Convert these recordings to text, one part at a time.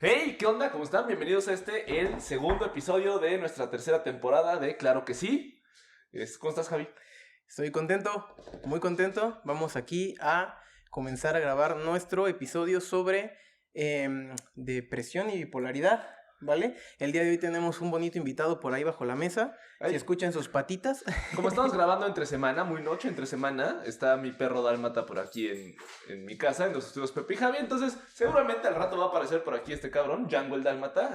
Hey, ¿qué onda? ¿Cómo están? Bienvenidos a el segundo episodio de nuestra tercera temporada de Claro que sí. ¿Cómo estás, Javi? Estoy contento, muy contento. Vamos aquí a comenzar a grabar nuestro episodio sobre depresión y bipolaridad, ¿vale? El día de hoy tenemos un bonito invitado por ahí bajo la mesa. Ay, Si escuchan sus patitas. como estamos grabando entre semana, muy noche entre semana, está mi perro Dálmata por aquí en mi casa, en los estudios Pepe y Javi. Entonces, seguramente al rato va a aparecer por aquí este cabrón, Django el Dálmata.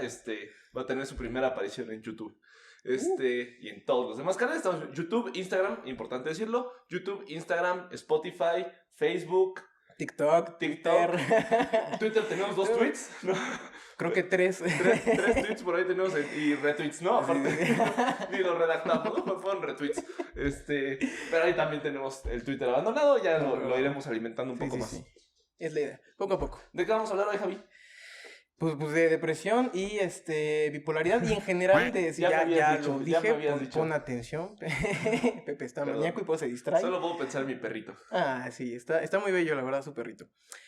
Va a tener su primera aparición en YouTube. Y en todos los demás canales estamos en YouTube, Instagram, importante decirlo, YouTube, Instagram, Spotify, Facebook, TikTok, TikTok. Twitter. Twitter tenemos 2 tweets, ¿no? Creo que 3. Tres tweets por ahí tenemos y retweets, ¿no? Aparte, ni lo redactamos, ¿no? Fueron retweets. Pero ahí también tenemos el Twitter abandonado, ya lo iremos alimentando un poco más. Sí. Es la idea, poco a poco. ¿De qué vamos a hablar hoy, Javi? Pues de depresión y bipolaridad y en general Ya lo dije, pon atención. Pepe está maníaco y pues se distrae. Solo puedo pensar en mi perrito. Ah, sí, está muy bello, la verdad, su perrito.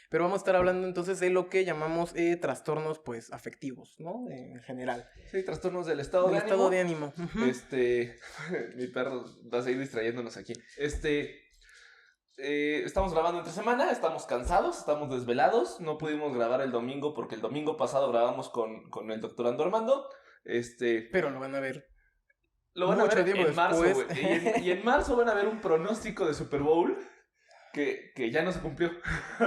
Pero vamos a estar hablando entonces de lo que llamamos trastornos, pues, afectivos, ¿no? En general. Sí, trastornos del estado de ánimo. Estado de ánimo. Mi perro va a seguir distrayéndonos aquí. Estamos grabando entre semana, estamos cansados, estamos desvelados. No pudimos grabar el domingo porque el domingo pasado grabamos con el doctor Ando Armando. Pero lo van a ver. Lo van a ver en marzo, después. güey. Y en marzo van a ver un pronóstico de Super Bowl que ya no se cumplió.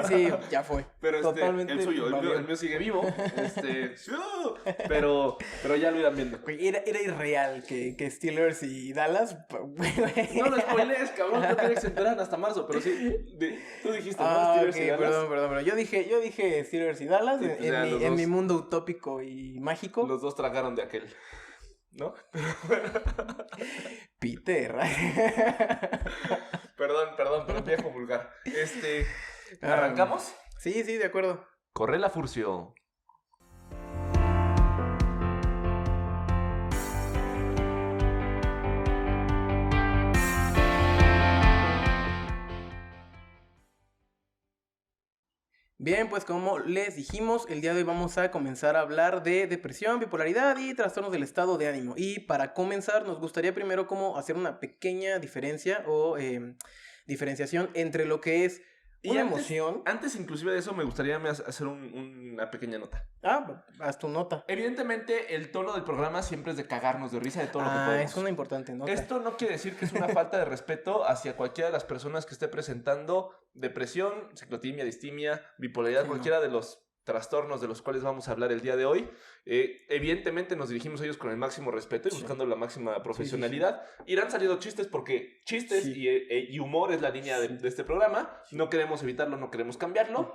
Sí, ya fue. Pero totalmente el suyo, el mío sigue vivo. Pero ya lo irán viendo. Era irreal que Steelers y Dallas. No lo spoilees, cabrón. No quería que se enteraran hasta marzo. Pero sí, tú dijiste, ¿no? Steelers y Dallas. Perdón. Yo dije Steelers y Dallas Sí, pues en mi mundo utópico y mágico. Los dos tragaron de aquel, ¿no? Peter. Perdón, pero viejo vulgar. ¿Arrancamos? Sí, de acuerdo. Corre la furcio. Bien, pues como les dijimos, el día de hoy vamos a comenzar a hablar de depresión, bipolaridad y trastornos del estado de ánimo. Y para comenzar nos gustaría primero como hacer una pequeña diferencia o diferenciación entre lo que es una emoción. Antes inclusive de eso me gustaría hacer una pequeña nota. Haz tu nota. Evidentemente el tono del programa siempre es de cagarnos de risa de todo lo que podemos. Es una importante nota. Esto no quiere decir que es una falta de respeto hacia cualquiera de las personas que esté presentando depresión, ciclotimia, distimia, bipolaridad, sí, cualquiera de los trastornos de los cuales vamos a hablar el día de hoy. Evidentemente nos dirigimos a ellos con el máximo respeto y buscando la máxima profesionalidad. Irán saliendo chistes porque chistes y humor es la línea de este programa. No queremos evitarlo, no queremos cambiarlo,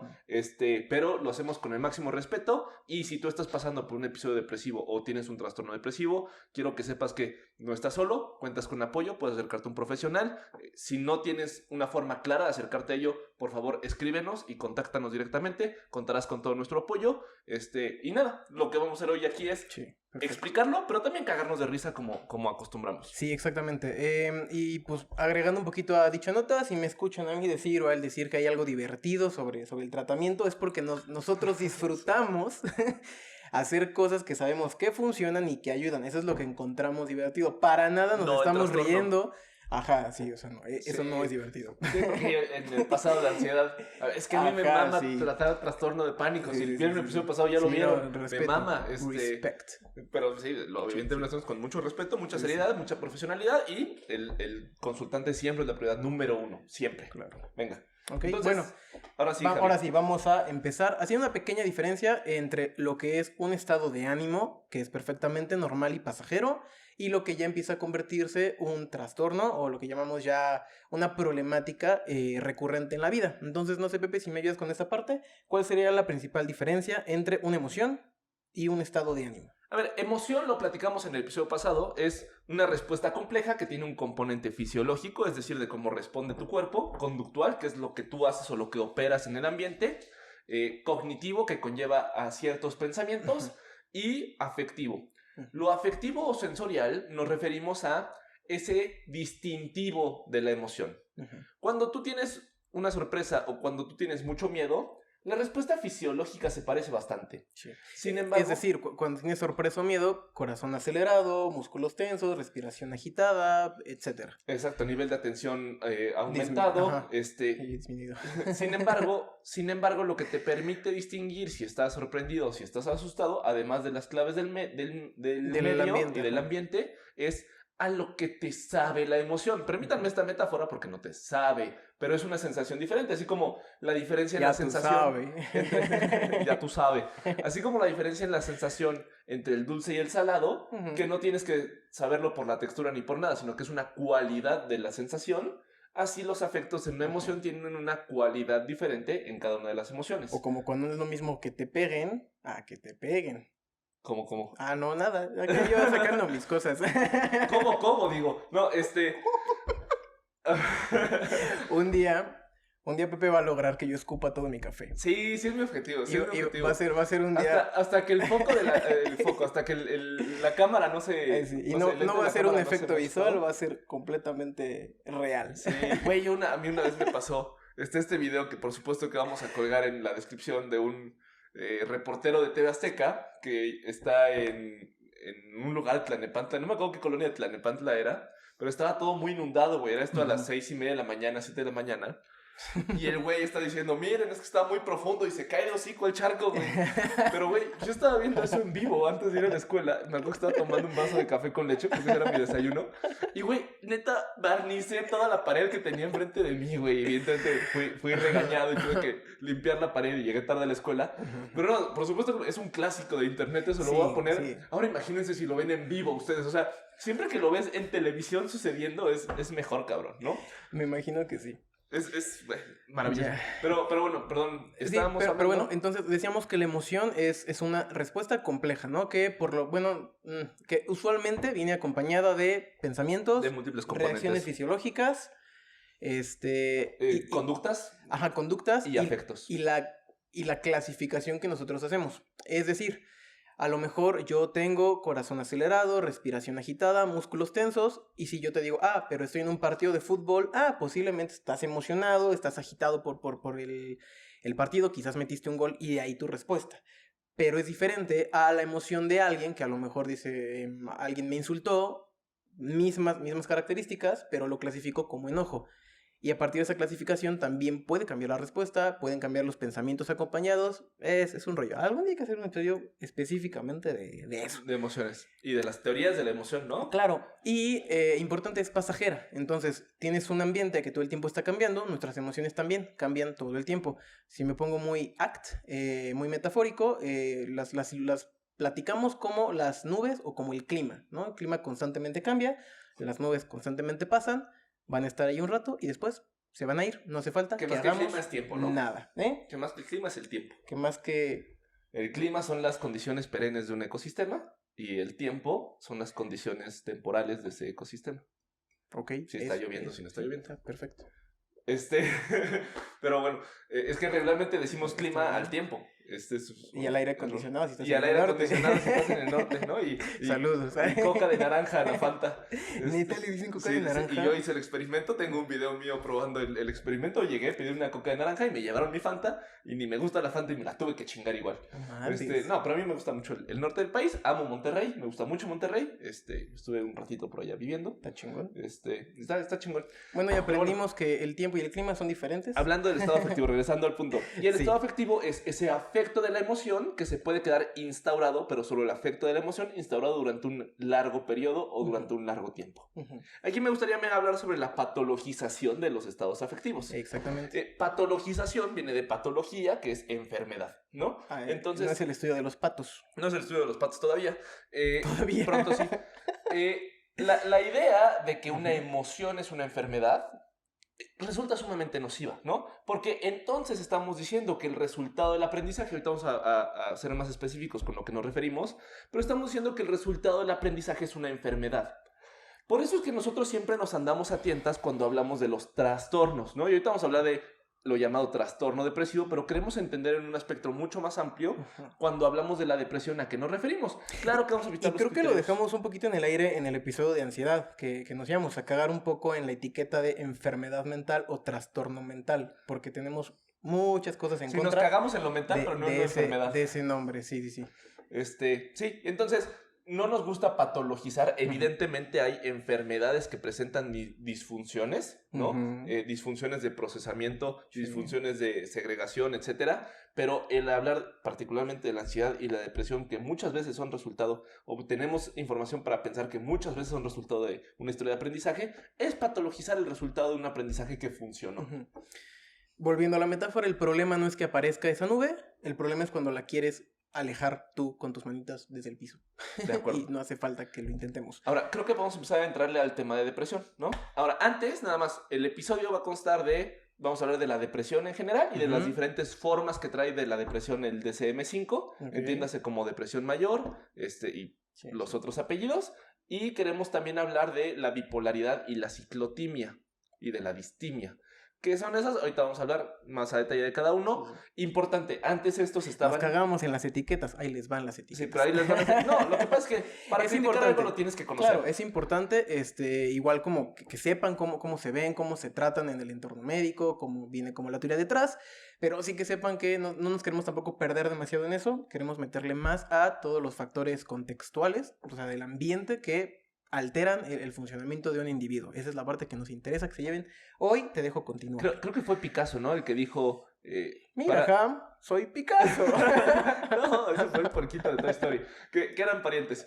pero lo hacemos con el máximo respeto. Y si tú estás pasando por un episodio depresivo o tienes un trastorno depresivo, quiero que sepas que no estás solo, cuentas con apoyo, puedes acercarte a un profesional. Si no tienes una forma clara de acercarte a ello, por favor escríbenos y contáctanos directamente, contarás con todo nuestro apoyo. Y nada, lo que vamos a hacer hoy aquí es explicarlo, pero también cagarnos de risa como acostumbramos. Sí, exactamente. Y pues agregando un poquito a dicha nota, si me escuchan a mí decir o a él decir que hay algo divertido sobre el tratamiento, es porque nosotros disfrutamos hacer cosas que sabemos que funcionan y que ayudan. Eso es lo que encontramos divertido. Para nada nos estamos riendo. Ajá, sí, o sea, no, eso no es divertido. Sí, porque en el pasado la ansiedad, es que a mí me mama tratar trastorno de pánico. Si vieron el episodio pasado ya lo vieron, me mama. Respect. Pero sí, evidentemente lo hacemos con mucho respeto, mucha seriedad, mucha profesionalidad y el consultante siempre es la prioridad número 1, siempre. Claro. Venga. Ok, entonces, bueno, ahora sí, vamos a empezar haciendo una pequeña diferencia entre lo que es un estado de ánimo, que es perfectamente normal y pasajero, y lo que ya empieza a convertirse un trastorno o lo que llamamos ya una problemática recurrente en la vida. Entonces, no sé, Pepe, si me ayudas con esta parte, ¿cuál sería la principal diferencia entre una emoción y un estado de ánimo? A ver, emoción, lo platicamos en el episodio pasado, es una respuesta compleja que tiene un componente fisiológico, es decir, de cómo responde tu cuerpo, conductual, que es lo que tú haces o lo que operas en el ambiente, cognitivo, que conlleva a ciertos pensamientos, y afectivo. Lo afectivo o sensorial nos referimos a ese distintivo de la emoción. Cuando tú tienes una sorpresa o cuando tú tienes mucho miedo, La respuesta fisiológica se parece bastante. Sí. Sin embargo... Es decir, cuando tienes sorpresa o miedo, corazón acelerado, músculos tensos, respiración agitada, etcétera. Exacto, nivel de atención aumentado. Disminuido. Sin embargo, lo que te permite distinguir si estás sorprendido o si estás asustado, además de las claves del medio ambiente, y del ambiente, es a lo que te sabe la emoción. Permítanme esta metáfora porque no te sabe, pero es una sensación diferente, así como la diferencia en la sensación... Ya tú sabes. Así como la diferencia en la sensación entre el dulce y el salado, que no tienes que saberlo por la textura ni por nada, sino que es una cualidad de la sensación. Así los afectos en una emoción tienen una cualidad diferente en cada una de las emociones. O como cuando no es lo mismo que te peguen a que te peguen. ¿Cómo? Ah, no, nada. Acá yo sacando mis cosas. ¿Cómo? Digo, no, Un día Pepe va a lograr que yo escupa todo mi café. Sí, es mi objetivo. Va a ser un día... Hasta que el foco hasta que la cámara no se... Sí. No va a ser un efecto visual, va a ser completamente real. Sí, güey, a mí una vez me pasó este video que por supuesto que vamos a colgar en la descripción de un reportero de TV Azteca que está en un lugar, Tlanepantla, no me acuerdo qué colonia de Tlanepantla era, pero estaba todo muy inundado, güey, era esto a las 6:30 de la mañana, 7 de la mañana. Y el güey está diciendo, miren, es que está muy profundo y se cae de hocico el charco, güey. Pero, güey, yo estaba viendo eso en vivo antes de ir a la escuela. Me acuerdo que estaba tomando un vaso de café con leche, porque ese era mi desayuno. Y, güey, neta, barnicé toda la pared que tenía enfrente de mí, güey. Evidentemente fui regañado y tuve que limpiar la pared y llegué tarde a la escuela. Pero no, por supuesto es un clásico de internet, eso lo voy a poner. Sí. Ahora imagínense si lo ven en vivo ustedes, o sea, siempre que lo ves en televisión sucediendo es mejor, cabrón, ¿no? Me imagino que sí. Es maravilloso. Yeah. Pero bueno, perdón. Estábamos pero bueno, entonces decíamos que la emoción es una respuesta compleja, ¿no? Que que usualmente viene acompañada de pensamientos, de múltiples componentes, reacciones fisiológicas, conductas. Conductas y afectos. Y la clasificación que nosotros hacemos. Es decir, a lo mejor yo tengo corazón acelerado, respiración agitada, músculos tensos, y si yo te digo, pero estoy en un partido de fútbol, posiblemente estás emocionado, estás agitado por el partido, quizás metiste un gol y de ahí tu respuesta. Pero es diferente a la emoción de alguien que a lo mejor dice, alguien me insultó, mismas características, pero lo clasifico como enojo. Y a partir de esa clasificación también puede cambiar la respuesta, pueden cambiar los pensamientos acompañados. Es un rollo. Algún día hay que hacer un estudio específicamente de eso. De emociones. Y de las teorías de la emoción, ¿no? Claro. Y importante, es pasajera. Entonces, tienes un ambiente que todo el tiempo está cambiando. Nuestras emociones también cambian todo el tiempo. Si me pongo muy muy metafórico, las platicamos como las nubes o como el clima, ¿no? El clima constantemente cambia, las nubes constantemente pasan, van a estar ahí un rato y después se van a ir. No hace falta que más que el clima es tiempo, ¿no? Nada. Que más que el clima es el tiempo. Que más que... El clima son las condiciones perennes de un ecosistema y el tiempo son las condiciones temporales de ese ecosistema. Ok. Si está lloviendo, si no está lloviendo. Perfecto. Pero bueno, es que regularmente decimos clima al tiempo. Y al aire acondicionado si estás en el norte. Y al aire acondicionado si estás en el norte, ¿no? Y saludos. Y coca de naranja, la Fanta. Ni te le dicen coca de naranja. Y yo hice el experimento, tengo un video mío probando el experimento. Llegué, pedí una coca de naranja y me llevaron mi Fanta. Y ni me gusta la Fanta y me la tuve que chingar igual. No, pero a mí me gusta mucho el norte del país. Amo Monterrey, me gusta mucho Monterrey. Estuve un ratito por allá viviendo. Está chingón. Está chingón. Bueno, ya aprendimos que el tiempo y el clima son diferentes. Hablando del estado afectivo, regresando al punto. Y el estado afectivo es ese afecto de la emoción que se puede quedar instaurado, pero solo el afecto de la emoción instaurado durante un largo periodo o durante un largo tiempo. Aquí me gustaría hablar sobre la patologización de los estados afectivos. Exactamente. Patologización viene de patología, que es enfermedad, ¿no? Entonces, no es el estudio de los patos. No es el estudio de los patos todavía. Todavía. Pronto sí. La idea de que una emoción es una enfermedad resulta sumamente nociva, ¿no? Porque entonces estamos diciendo que el resultado del aprendizaje, ahorita vamos a ser más específicos con lo que nos referimos, pero estamos diciendo que el resultado del aprendizaje es una enfermedad. Por eso es que nosotros siempre nos andamos a tientas cuando hablamos de los trastornos, ¿no? Y ahorita vamos a hablar de lo llamado trastorno depresivo, pero queremos entender en un espectro mucho más amplio cuando hablamos de la depresión a qué nos referimos. Claro que vamos a evitar y creo que lo dejamos un poquito en el aire en el episodio de ansiedad, que nos íbamos a cagar un poco en la etiqueta de enfermedad mental o trastorno mental, porque tenemos muchas cosas en Sí, nos contra cagamos en lo mental, pero no en la enfermedad. de ese nombre, sí. Sí, entonces no nos gusta patologizar. Evidentemente hay enfermedades que presentan disfunciones, ¿no? Ujú. Disfunciones de procesamiento, Sí. disfunciones de segregación, etcétera. Pero el hablar particularmente de la ansiedad y la depresión, que muchas veces son resultado, o tenemos información para pensar que muchas veces son resultado de una historia de aprendizaje, es patologizar el resultado de un aprendizaje que funcionó. Ujú. Volviendo a la metáfora, el problema no es que aparezca esa nube, el problema es cuando la quieres alejar tú con tus manitas desde el piso. De acuerdo. Y no hace falta que lo intentemos. Ahora, creo que vamos a empezar a entrarle al tema de depresión, ¿no? Ahora, antes, nada más, el episodio va a constar de, vamos a hablar de la depresión en general y de las diferentes formas que trae de la depresión el DSM-5, entiéndase como depresión mayor, y los otros apellidos, y queremos también hablar de la bipolaridad y la ciclotimia y de la distimia. ¿Qué son esas? Ahorita vamos a hablar más a detalle de cada uno. Importante, antes estos estaban... Nos cagamos en las etiquetas, ahí les van las etiquetas. Sí, pero ahí les van a... No, lo que pasa es que para criticar algo lo tienes que conocer. Claro, es importante, igual como que sepan cómo se ven, cómo se tratan en el entorno médico, cómo viene como la teoría detrás, pero sí que sepan que no nos queremos tampoco perder demasiado en eso, queremos meterle más a todos los factores contextuales, o sea, del ambiente que alteran el funcionamiento de un individuo. Esa es la parte que nos interesa que se lleven. Hoy te dejo continuar. Creo que fue Picasso, ¿no? El que dijo... Mira, Ham, soy Picasso. No, ese fue el porquito de Toy Story. Que eran parientes.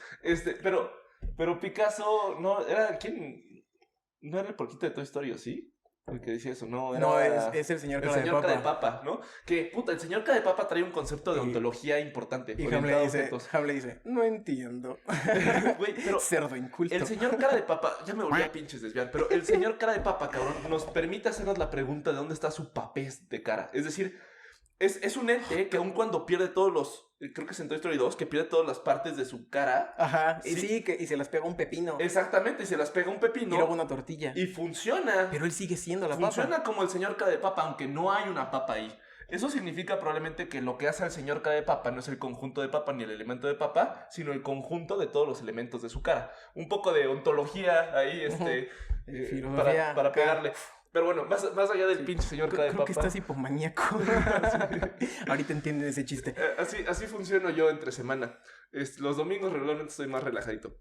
Pero Picasso, no, ¿era quién? No era el porquito de Toy Story, ¿o sí? El que decía eso, no, era... No, es el señor cara de papa. El señor cara de papa, ¿no? Que, puta, el señor cara de papa trae un concepto de ontología importante. Y Ham le dice, no entiendo. Güey, pero... Cerdo inculto. El señor cara de papa, ya me volví a pinches desviar, pero el señor cara de papa, cabrón, nos permite hacernos la pregunta de dónde está su papés de cara. Es decir, es un ente que aun cuando pierde todos los... Creo que es en Toy Story 2, que pierde todas las partes de su cara. Ajá, sí, y se las pega un pepino. Exactamente, y se las pega un pepino. Y luego una tortilla. Y funciona. Pero él sigue siendo la papa. papa. Funciona como el señor cara de papa, aunque no hay una papa ahí. Eso significa probablemente que lo que hace al señor cara de papa no es el conjunto de papa ni el elemento de papa, sino el conjunto de todos los elementos de su cara. Un poco de ontología ahí, para pegarle. Pero bueno, más allá del pinche señor cara de papa. Creo que estás hipomaníaco. Ahorita entienden ese chiste. Así funciono yo entre semana. Los domingos regularmente estoy más relajadito.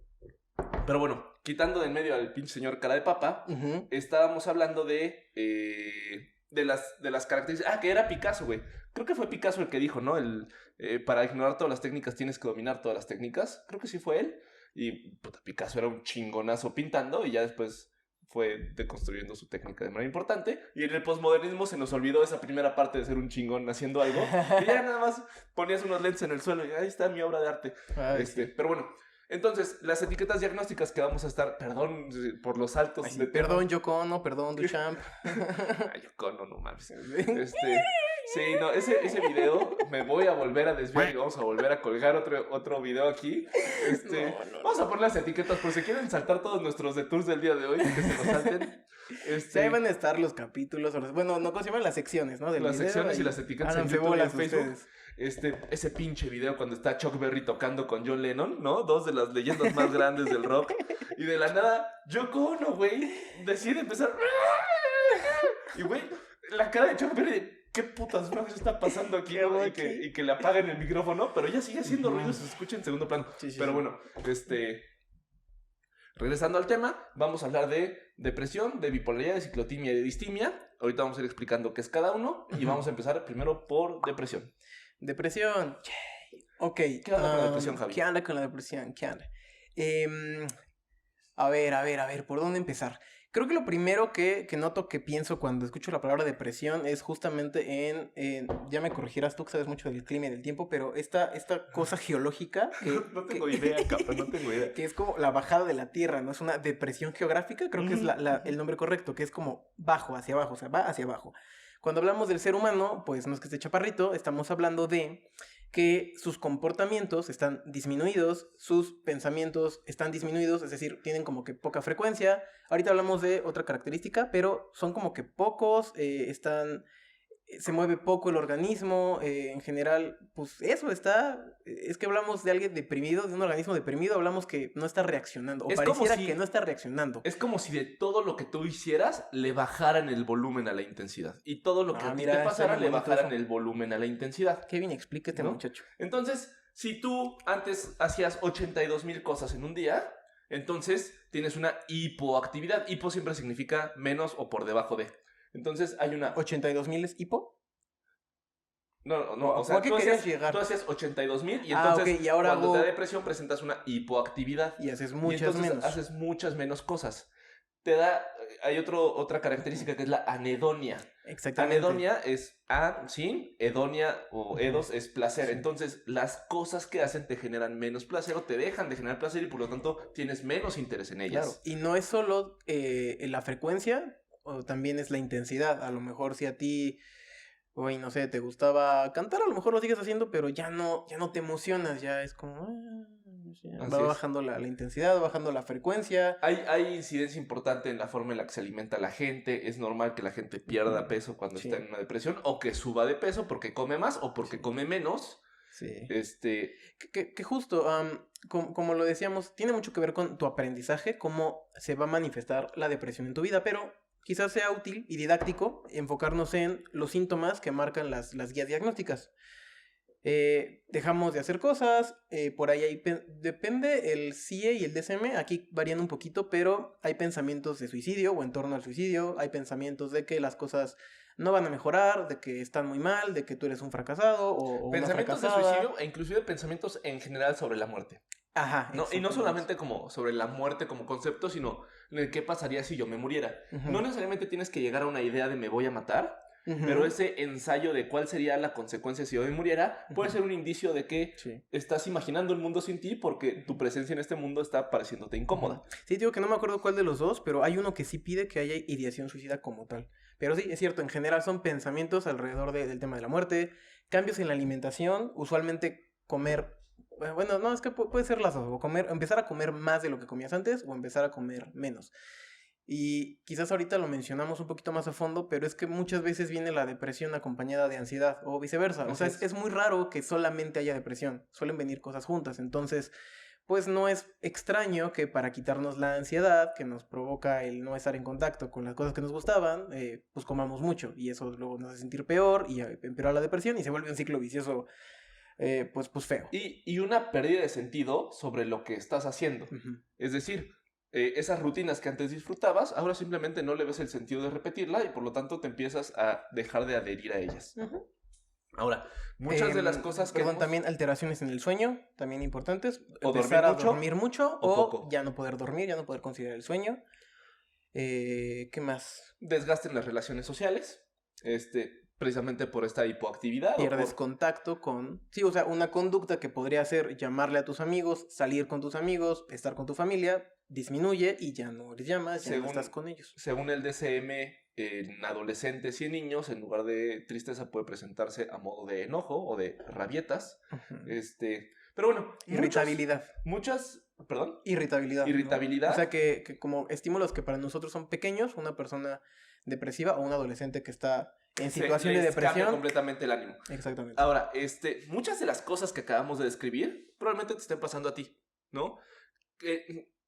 Pero bueno, quitando de en medio al pinche señor cara de papa, estábamos hablando de las características... que era Picasso, güey. Creo que fue Picasso el que dijo, ¿no? Para ignorar todas las técnicas tienes que dominar todas las técnicas. Creo que sí fue él. Y puta, Picasso era un chingonazo pintando y ya después fue deconstruyendo su técnica de manera importante. Y en el posmodernismo se nos olvidó esa primera parte de ser un chingón haciendo algo. Y ya nada más ponías unos lentes en el suelo y ahí está mi obra de arte. Sí. Pero bueno, entonces, las etiquetas diagnósticas que vamos a estar... Perdón por los saltos. Ay, perdón, Yoko Ono, perdón, Duchamp. Yoko Ono, no mames. Sí, no, ese video me voy a volver a desviar y vamos a volver a colgar otro video aquí. Vamos a poner las etiquetas por si quieren saltar todos nuestros detours del día de hoy, que se nos salten. Ahí van a estar los capítulos, bueno, no, ¿cómo se llaman? Las secciones, ¿no? Las secciones y las etiquetas en YouTube y en Facebook. Ese pinche video cuando está Chuck Berry tocando con John Lennon, ¿no? Dos de las leyendas más grandes del rock. Y de la nada, Yoko Ono, güey, decide empezar... Y, güey, la cara de Chuck Berry... ¿Qué putas madres está pasando aquí? ¿No? Y que le apaguen el micrófono, pero ella sigue haciendo ruido y se escucha en segundo plano. Sí, pero bueno, regresando al tema, vamos a hablar de depresión, de bipolaridad, de ciclotimia y de distimia. Ahorita vamos a ir explicando qué es cada uno y vamos a empezar primero por depresión. Depresión. Yay. Ok. ¿Qué onda con la depresión, Javi? ¿Qué onda con la depresión? ¿Qué onda? A ver, ¿por dónde empezar? Creo que lo primero que noto, que pienso cuando escucho la palabra depresión es justamente en ya me corregirás tú que sabes mucho del clima y del tiempo, pero esta cosa geológica que, no tengo idea, cabrón, no tengo idea. Que es como la bajada de la tierra, ¿no? Es una depresión geográfica, creo que es el nombre correcto, que es como bajo hacia abajo, o sea, va hacia abajo. Cuando hablamos del ser humano, pues no es que esté chaparrito, estamos hablando de que sus comportamientos están disminuidos, sus pensamientos están disminuidos, es decir, tienen como que poca frecuencia. Ahorita hablamos de otra característica, pero son como que pocos, están se mueve poco el organismo, en general, pues eso es que hablamos de alguien deprimido, de un organismo deprimido, hablamos que no está reaccionando, o Es pareciera como si- que no está reaccionando. Es como si de todo lo que tú hicieras le bajaran el volumen a la intensidad. Y todo lo que a ti Mira, te está pasara bien le bonito bajaran eso. el volumen a la intensidad. Qué bien explica este ¿No? muchacho. Entonces, si tú antes hacías 82,000 cosas en un día, entonces tienes una hipoactividad. Hipo siempre significa menos o por debajo de. Entonces hay una... 82,000 es hipo. No, o ¿A sea, qué tú querías hacías, llegar? tú hacías 82,000 y Ah, entonces ok, y ahora cuando te da hago- depresión presentas una hipoactividad. Y haces Y muchas entonces menos. haces muchas menos cosas. Te da... Hay otra característica que es la anedonia. Exactamente. Anedonia es sin, edonia o Ujú. edos es placer. Sí. Entonces, las cosas que hacen te generan menos placer o te dejan de generar placer y por lo tanto tienes menos interés en ellas. Claro, y no es solo la frecuencia, o también es la intensidad. A lo mejor si a ti, oye, no sé, te gustaba cantar, a lo mejor lo sigues haciendo, pero ya no te emocionas, ya es como... ya Así va es. bajando la intensidad, va bajando la frecuencia. Hay incidencia importante en la forma en la que se alimenta la gente. Es normal que la gente pierda Ujú. peso cuando Sí. está en una depresión o que suba de peso porque come más o porque Sí. come menos. Sí. Este, Que justo, como lo decíamos, tiene mucho que ver con tu aprendizaje, cómo se va a manifestar la depresión en tu vida, pero quizás sea útil y didáctico enfocarnos en los síntomas que marcan las guías diagnósticas. Dejamos de hacer cosas, por ahí depende el CIE y el DSM, aquí varían un poquito, pero hay pensamientos de suicidio o en torno al suicidio, hay pensamientos de que las cosas no van a mejorar, de que están muy mal, de que tú eres un fracasado o una pensamientos de fracasada. suicidio e inclusive pensamientos en general sobre la muerte. Ajá, No, y no exactamente. solamente como sobre la muerte como concepto, sino en el qué pasaría si yo me muriera. Ujú. No necesariamente tienes que llegar a una idea de me voy a matar, Ujú. pero ese ensayo de cuál sería la consecuencia si yo me muriera puede Ujú. ser un indicio de que Sí. estás imaginando un mundo sin ti porque tu presencia en este mundo está pareciéndote incómoda. Ujú. Sí, digo que no me acuerdo cuál de los dos, pero hay uno que sí pide que haya ideación suicida como tal. Pero sí, es cierto, en general son pensamientos alrededor del tema de la muerte, cambios en la alimentación, usualmente comer, bueno, no, es que puede ser las dos, o empezar a comer más de lo que comías antes o empezar a comer menos. Y quizás ahorita lo mencionamos un poquito más a fondo, pero es que muchas veces viene la depresión acompañada de ansiedad o viceversa. O sea, Así es. es muy raro que solamente haya depresión, suelen venir cosas juntas. Entonces, pues no es extraño que para quitarnos la ansiedad que nos provoca el no estar en contacto con las cosas que nos gustaban, pues comamos mucho y eso luego nos hace sentir peor y empeora la depresión y se vuelve un ciclo vicioso, pues feo. Y una pérdida de sentido sobre lo que estás haciendo. Ujú. Es decir, esas rutinas que antes disfrutabas, ahora simplemente no le ves el sentido de repetirla y por lo tanto te empiezas a dejar de adherir a ellas. Ujú. Ahora, muchas de las cosas que Perdón, hemos- también alteraciones en el sueño, también importantes. O Empezar dormir mucho, a dormir mucho o o poco. ya no poder dormir, ya no poder conciliar el sueño. ¿Qué más? Desgaste en las relaciones sociales, precisamente por esta hipoactividad. Pierdes contacto con... Sí, o sea, una conducta que podría ser llamarle a tus amigos, salir con tus amigos, estar con tu familia, disminuye y ya no les llamas, ya no estás con ellos. Según el DSM, en adolescentes y en niños, en lugar de tristeza puede presentarse a modo de enojo o de rabietas. Ujú. Pero bueno, Irritabilidad. perdón. Irritabilidad. ¿no? Irritabilidad. O sea, que como estímulos que para nosotros son pequeños, una persona depresiva o un adolescente que está en situación de les cambia depresión. completamente el ánimo. Exactamente. Ahora, muchas de las cosas que acabamos de describir probablemente te estén pasando a ti, ¿no?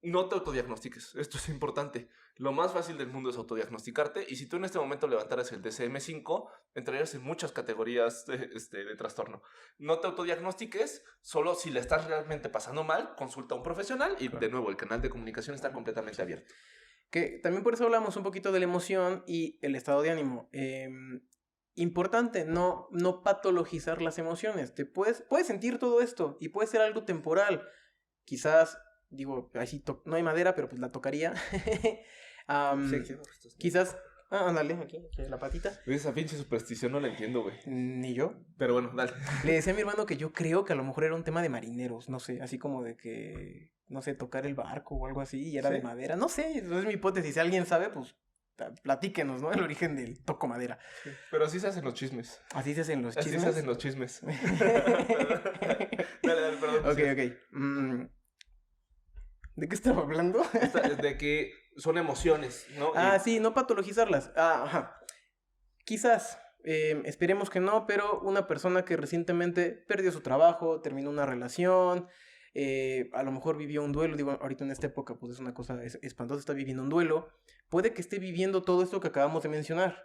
No te autodiagnostiques, esto es importante. Lo más fácil del mundo es autodiagnosticarte y si tú en este momento levantaras el DSM-5, entrarías en muchas categorías de trastorno. No te autodiagnostiques, solo si le estás realmente pasando mal, consulta a un profesional y Claro. de nuevo, el canal de comunicación está completamente abierto. Que también por eso hablamos un poquito de la emoción y el estado de ánimo. Importante, no patologizar las emociones. Puedes sentir todo esto y puede ser algo temporal. Quizás, digo, así no hay madera, pero pues la tocaría. Quizás, ándale, aquí, la patita. Esa pinche superstición no la entiendo, güey. Ni yo. Pero bueno, dale. Le decía a mi hermano que yo creo que a lo mejor era un tema de marineros, no sé, así como de que, no sé, tocar el barco o algo así, y era ¿Sí? de madera, no sé, eso es mi hipótesis, si alguien sabe, pues platíquenos, ¿no? El origen del toco madera. Pero así se hacen los chismes. Así se hacen los Así chismes. se hacen los chismes. Dale, perdón. Ok. ¿De qué estaba hablando? De que son emociones, ¿no? Sí, no patologizarlas. Ajá. Quizás Esperemos que no, pero una persona que recientemente perdió su trabajo, terminó una relación, a lo mejor vivió un duelo, digo, ahorita en esta época pues es una cosa espantosa, está viviendo un duelo, puede que esté viviendo todo esto que acabamos de mencionar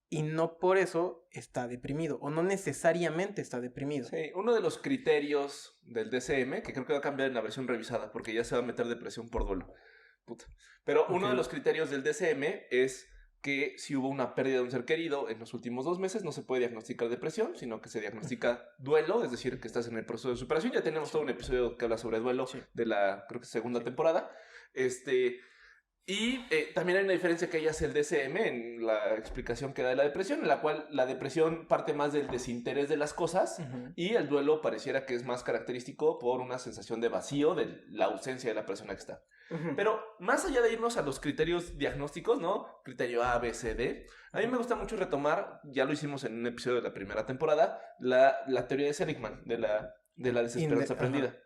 y no por eso está deprimido o no necesariamente está deprimido. Sí, uno de los criterios del DSM, que creo que va a cambiar en la versión revisada porque ya se va a meter depresión por duelo. Puta. Pero uno de los criterios del DSM es que si hubo una pérdida de un ser querido en los últimos 2 meses, no se puede diagnosticar depresión, sino que se diagnostica duelo, es decir, que estás en el proceso de superación. Ya tenemos todo un episodio que habla sobre duelo de la, creo que segunda temporada. Y también hay una diferencia que ella hace el DSM en la explicación que da de la depresión, en la cual la depresión parte más del desinterés de las cosas y el duelo pareciera que es más característico por una sensación de vacío, de la ausencia de la persona que está. Pero más allá de irnos a los criterios diagnósticos, ¿no? Criterio A, B, C, D, a mí me gusta mucho retomar, ya lo hicimos en un episodio de la primera temporada, la teoría de Seligman, de la desesperanza aprendida.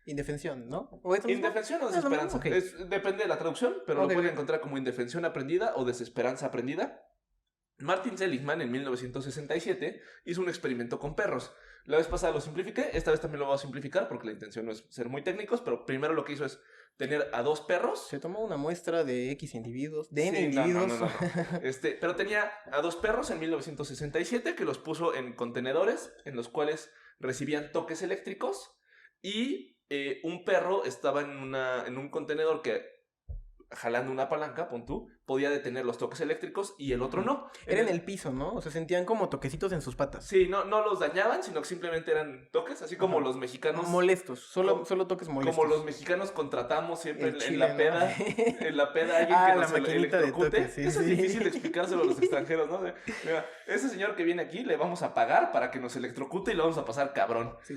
Indefensión, ¿no? ¿O indefensión o desesperanza. Okay. Depende de la traducción, pero lo pueden encontrar como indefensión aprendida o desesperanza aprendida. Martin Seligman en 1967 hizo un experimento con perros. La vez pasada lo simplifiqué, esta vez también lo voy a simplificar porque la intención no es ser muy técnicos, pero primero lo que hizo es tener a 2 perros. Se tomó una muestra de X individuos, de N individuos. No. Pero tenía a 2 perros en 1967 que los puso en contenedores en los cuales recibían toques eléctricos y un perro estaba en un contenedor que, jalando una palanca, pon tú, podía detener los toques eléctricos y el otro no. Era en el piso, ¿no? O sea, sentían como toquecitos en sus patas. Sí, no los dañaban, sino que simplemente eran toques, así como los mexicanos... Molestos, solo toques molestos. Como los mexicanos contratamos siempre en Chile, la peda, ¿no? En la peda alguien que nos electrocute. De toques, sí, Eso es difícil de explicárselo a los extranjeros, ¿no? Mira, ese señor que viene aquí le vamos a pagar para que nos electrocute y lo vamos a pasar cabrón. Sí.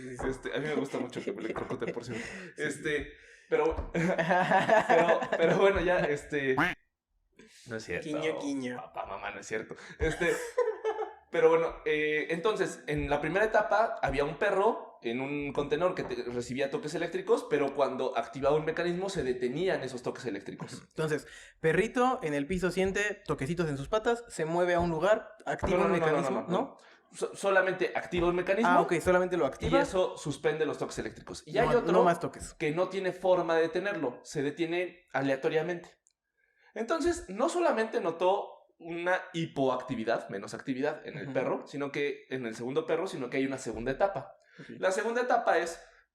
A mí me gusta mucho que me electrocuten, por cierto. Pero bueno, ya, no es cierto. Guiño. Papá, mamá, no es cierto. Pero bueno, entonces, en la primera etapa había un perro en un contenedor que recibía toques eléctricos, pero cuando activaba un mecanismo se detenían esos toques eléctricos. Entonces, perrito en el piso siente toquecitos en sus patas, se mueve a un lugar, activa un mecanismo, ¿no? Solamente activa un mecanismo. Ah, ok, solamente lo activa. Y eso suspende los toques eléctricos. Y hay otro no más toques, que no tiene forma de detenerlo, se detiene aleatoriamente. Entonces, no solamente notó una hipoactividad, menos actividad en el perro, sino que en el segundo perro, sino que hay una segunda etapa. Okay. La segunda etapa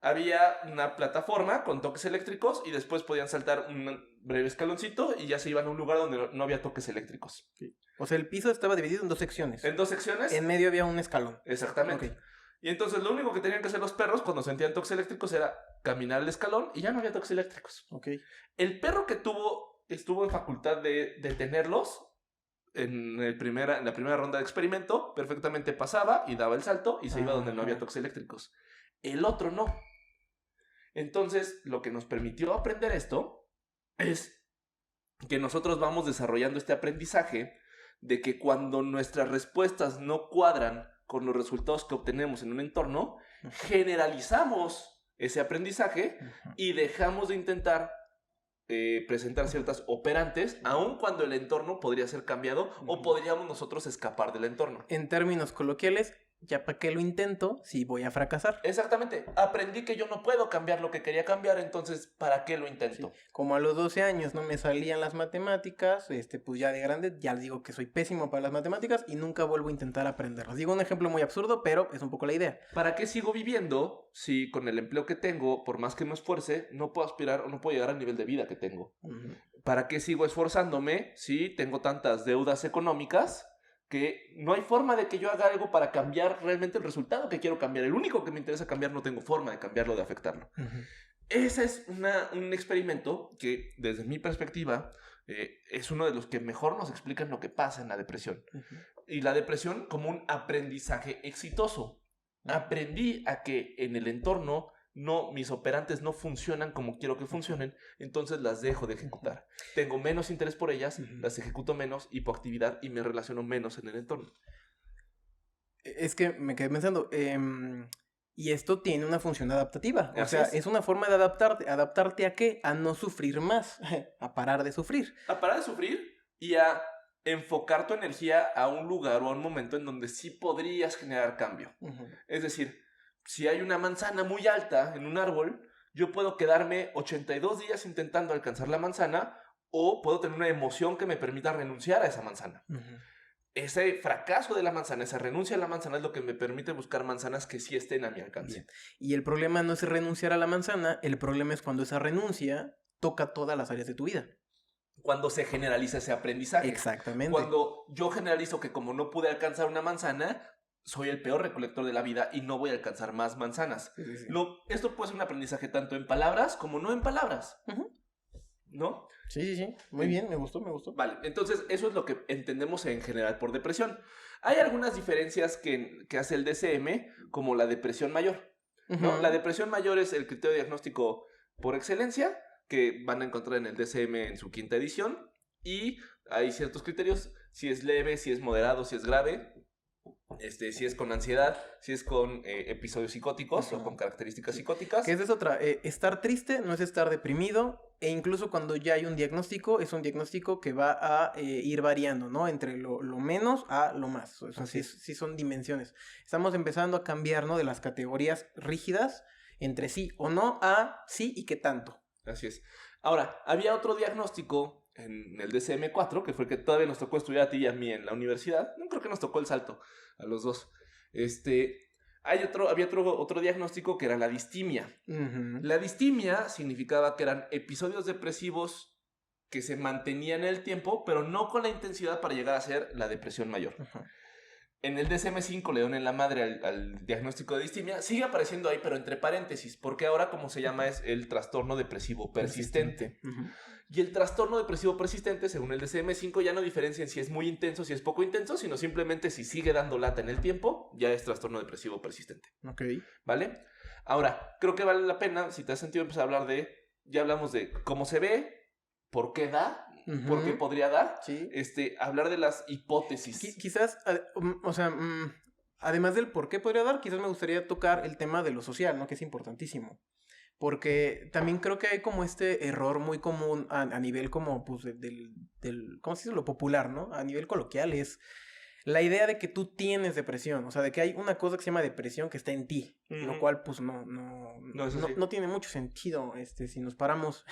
había una plataforma con toques eléctricos y después podían saltar un breve escaloncito y ya se iban a un lugar donde no había toques eléctricos. Okay. O sea, el piso estaba dividido en 2 secciones. En 2 secciones. En medio había un escalón. Exactamente. Okay. Y entonces lo único que tenían que hacer los perros cuando sentían toques eléctricos era caminar el escalón y ya no había toques eléctricos. Okay. El perro que estuvo en facultad de detenerlos en la primera ronda de experimento, perfectamente pasaba y daba el salto y se iba donde no había toques eléctricos. El otro no. Entonces, lo que nos permitió aprender esto es que nosotros vamos desarrollando este aprendizaje de que cuando nuestras respuestas no cuadran con los resultados que obtenemos en un entorno, generalizamos ese aprendizaje y dejamos de intentar presentar ciertas operantes, aun cuando el entorno podría ser cambiado o podríamos nosotros escapar del entorno. En términos coloquiales, ¿ya para qué lo intento si voy a fracasar? Exactamente. Aprendí que yo no puedo cambiar lo que quería cambiar, entonces, ¿para qué lo intento? Sí. Como a los 12 años no me salían las matemáticas, pues ya de grande ya les digo que soy pésimo para las matemáticas y nunca vuelvo a intentar aprenderlas. Digo un ejemplo muy absurdo, pero es un poco la idea. ¿Para qué sigo viviendo si con el empleo que tengo, por más que me esfuerce, no puedo aspirar o no puedo llegar al nivel de vida que tengo? ¿Para qué sigo esforzándome si tengo tantas deudas económicas que no hay forma de que yo haga algo para cambiar realmente el resultado que quiero cambiar? El único que me interesa cambiar no tengo forma de cambiarlo, de afectarlo. Ese es un experimento que, desde mi perspectiva, es uno de los que mejor nos explican lo que pasa en la depresión. Y la depresión como un aprendizaje exitoso. Aprendí a que en el entorno mis operantes no funcionan como quiero que funcionen, entonces las dejo de ejecutar. Tengo menos interés por ellas, las ejecuto menos, hipoactividad, y me relaciono menos en el entorno. Es que me quedé pensando, y esto tiene una función adaptativa. O sea, es una forma de adaptarte. ¿Adaptarte a qué? A no sufrir más, a parar de sufrir. A parar de sufrir y a enfocar tu energía a un lugar o a un momento en donde sí podrías generar cambio. Es decir, si hay una manzana muy alta en un árbol, yo puedo quedarme 82 días intentando alcanzar la manzana o puedo tener una emoción que me permita renunciar a esa manzana. Ese fracaso de la manzana, esa renuncia a la manzana es lo que me permite buscar manzanas que sí estén a mi alcance. Bien. Y el problema no es renunciar a la manzana, el problema es cuando esa renuncia toca todas las áreas de tu vida. Cuando se generaliza ese aprendizaje. Exactamente. Cuando yo generalizo que como no pude alcanzar una manzana, soy el peor recolector de la vida y no voy a alcanzar más manzanas. Sí. Esto puede ser un aprendizaje tanto en palabras como no en palabras. ¿No? Sí. Muy bien, me gustó. Vale, entonces eso es lo que entendemos en general por depresión. Hay algunas diferencias que hace el DSM, como la depresión mayor, ¿no? La depresión mayor es el criterio diagnóstico por excelencia, que van a encontrar en el DSM en su 5ª edición, y hay ciertos criterios, si es leve, si es moderado, si es grave, si es con ansiedad, si es con episodios psicóticos o con características psicóticas. Que esa es otra, estar triste no es estar deprimido, e incluso cuando ya hay un diagnóstico, es un diagnóstico que va a ir variando, ¿no? Entre lo menos a lo más. O sea, sí son dimensiones. Estamos empezando a cambiar, ¿no? De las categorías rígidas entre sí o no a sí y qué tanto. Así es. Ahora, había otro diagnóstico en el DSM-4, que fue el que todavía nos tocó estudiar a ti y a mí en la universidad. No creo que nos tocó el salto a los dos. Había otro diagnóstico que era la distimia. La distimia significaba que eran episodios depresivos que se mantenían en el tiempo, pero no con la intensidad para llegar a ser la depresión mayor. En el DSM-5 le dan en la madre al diagnóstico de distimia. Sigue apareciendo ahí, pero entre paréntesis, porque ahora como se llama es el trastorno depresivo persistente. Y el trastorno depresivo persistente, según el DSM-5, ya no diferencia en si es muy intenso, si es poco intenso, sino simplemente si sigue dando lata en el tiempo, ya es trastorno depresivo persistente. Ok. ¿Vale? Ahora, creo que vale la pena, si te has sentido, empezar a hablar ya hablamos de cómo se ve, por qué da, por qué podría dar, sí. Hablar de las hipótesis. Quizás, además del por qué podría dar, quizás me gustaría tocar el tema de lo social, ¿no? Que es importantísimo. Porque también creo que hay como este error muy común a nivel como, pues, ¿cómo se dice? Lo popular, ¿no? A nivel coloquial es la idea de que tú tienes depresión, o sea, de que hay una cosa que se llama depresión que está en ti, lo cual, pues, no tiene mucho sentido, si nos paramos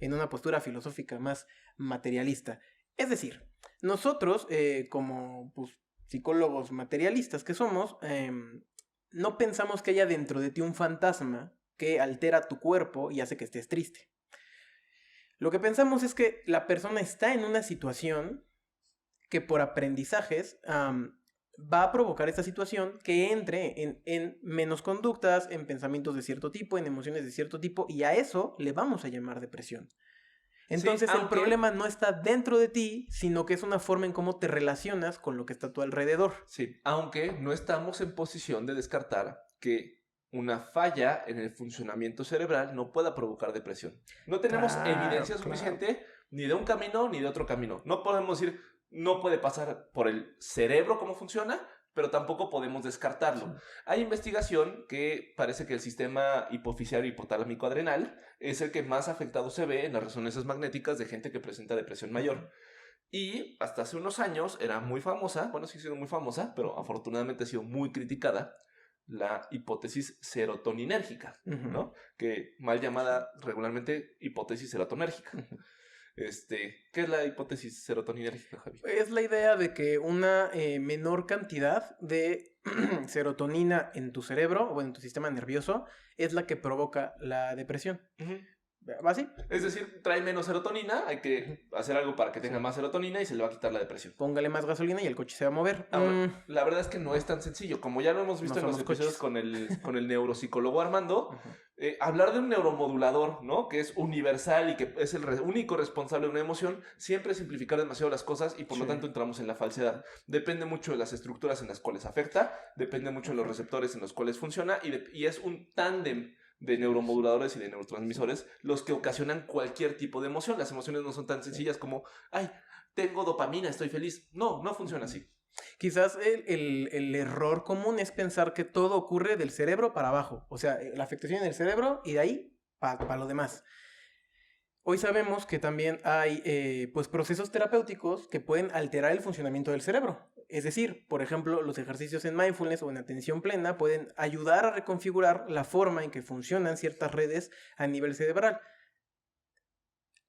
en una postura filosófica más materialista. Es decir, nosotros, como, pues, psicólogos materialistas que somos, no pensamos que haya dentro de ti un fantasma que altera tu cuerpo y hace que estés triste. Lo que pensamos es que la persona está en una situación que por aprendizajes va a provocar esta situación que entre en menos conductas, en pensamientos de cierto tipo, en emociones de cierto tipo, y a eso le vamos a llamar depresión. Entonces el problema no está dentro de ti, sino que es una forma en cómo te relacionas con lo que está a tu alrededor. Sí, aunque no estamos en posición de descartar que una falla en el funcionamiento cerebral no pueda provocar depresión. No tenemos evidencia suficiente ni de un camino ni de otro camino. No podemos decir, no puede pasar por el cerebro cómo funciona, pero tampoco podemos descartarlo. Sí. Hay investigación que parece que el sistema hipoficiario hipotalámico adrenal es el que más afectado se ve en las resonancias magnéticas de gente que presenta depresión mayor. Y hasta hace unos años era muy famosa, bueno, sí ha sido muy famosa, pero afortunadamente ha sido muy criticada, la hipótesis serotoninérgica, ¿no? Que mal llamada regularmente hipótesis serotonérgica. ¿Qué es la hipótesis serotoninérgica, Javi? Es la idea de que una menor cantidad de serotonina en tu cerebro o en tu sistema nervioso es la que provoca la depresión. ¿Va así? Es decir, trae menos serotonina, hay que hacer algo para que tenga más serotonina y se le va a quitar la depresión. Póngale más gasolina y el coche se va a mover. Ahora, la verdad es que no es tan sencillo. Como ya lo hemos visto en los episodios con el neuropsicólogo Armando, hablar de un neuromodulador, ¿no? Que es universal y que es el único responsable de una emoción, siempre es simplificar demasiado las cosas y por lo tanto entramos en la falsedad. Depende mucho de las estructuras en las cuales afecta, depende mucho de los receptores en los cuales funciona y es un tándem de neuromoduladores y de neurotransmisores los que ocasionan cualquier tipo de emoción. Las emociones no son tan sencillas como, ay, tengo dopamina, estoy feliz. No funciona así. Quizás el error común es pensar que todo ocurre del cerebro para abajo. O sea, la afectación en el cerebro y de ahí para lo demás. Hoy sabemos que también hay pues procesos terapéuticos que pueden alterar el funcionamiento del cerebro. Es decir, por ejemplo, los ejercicios en mindfulness o en atención plena pueden ayudar a reconfigurar la forma en que funcionan ciertas redes a nivel cerebral.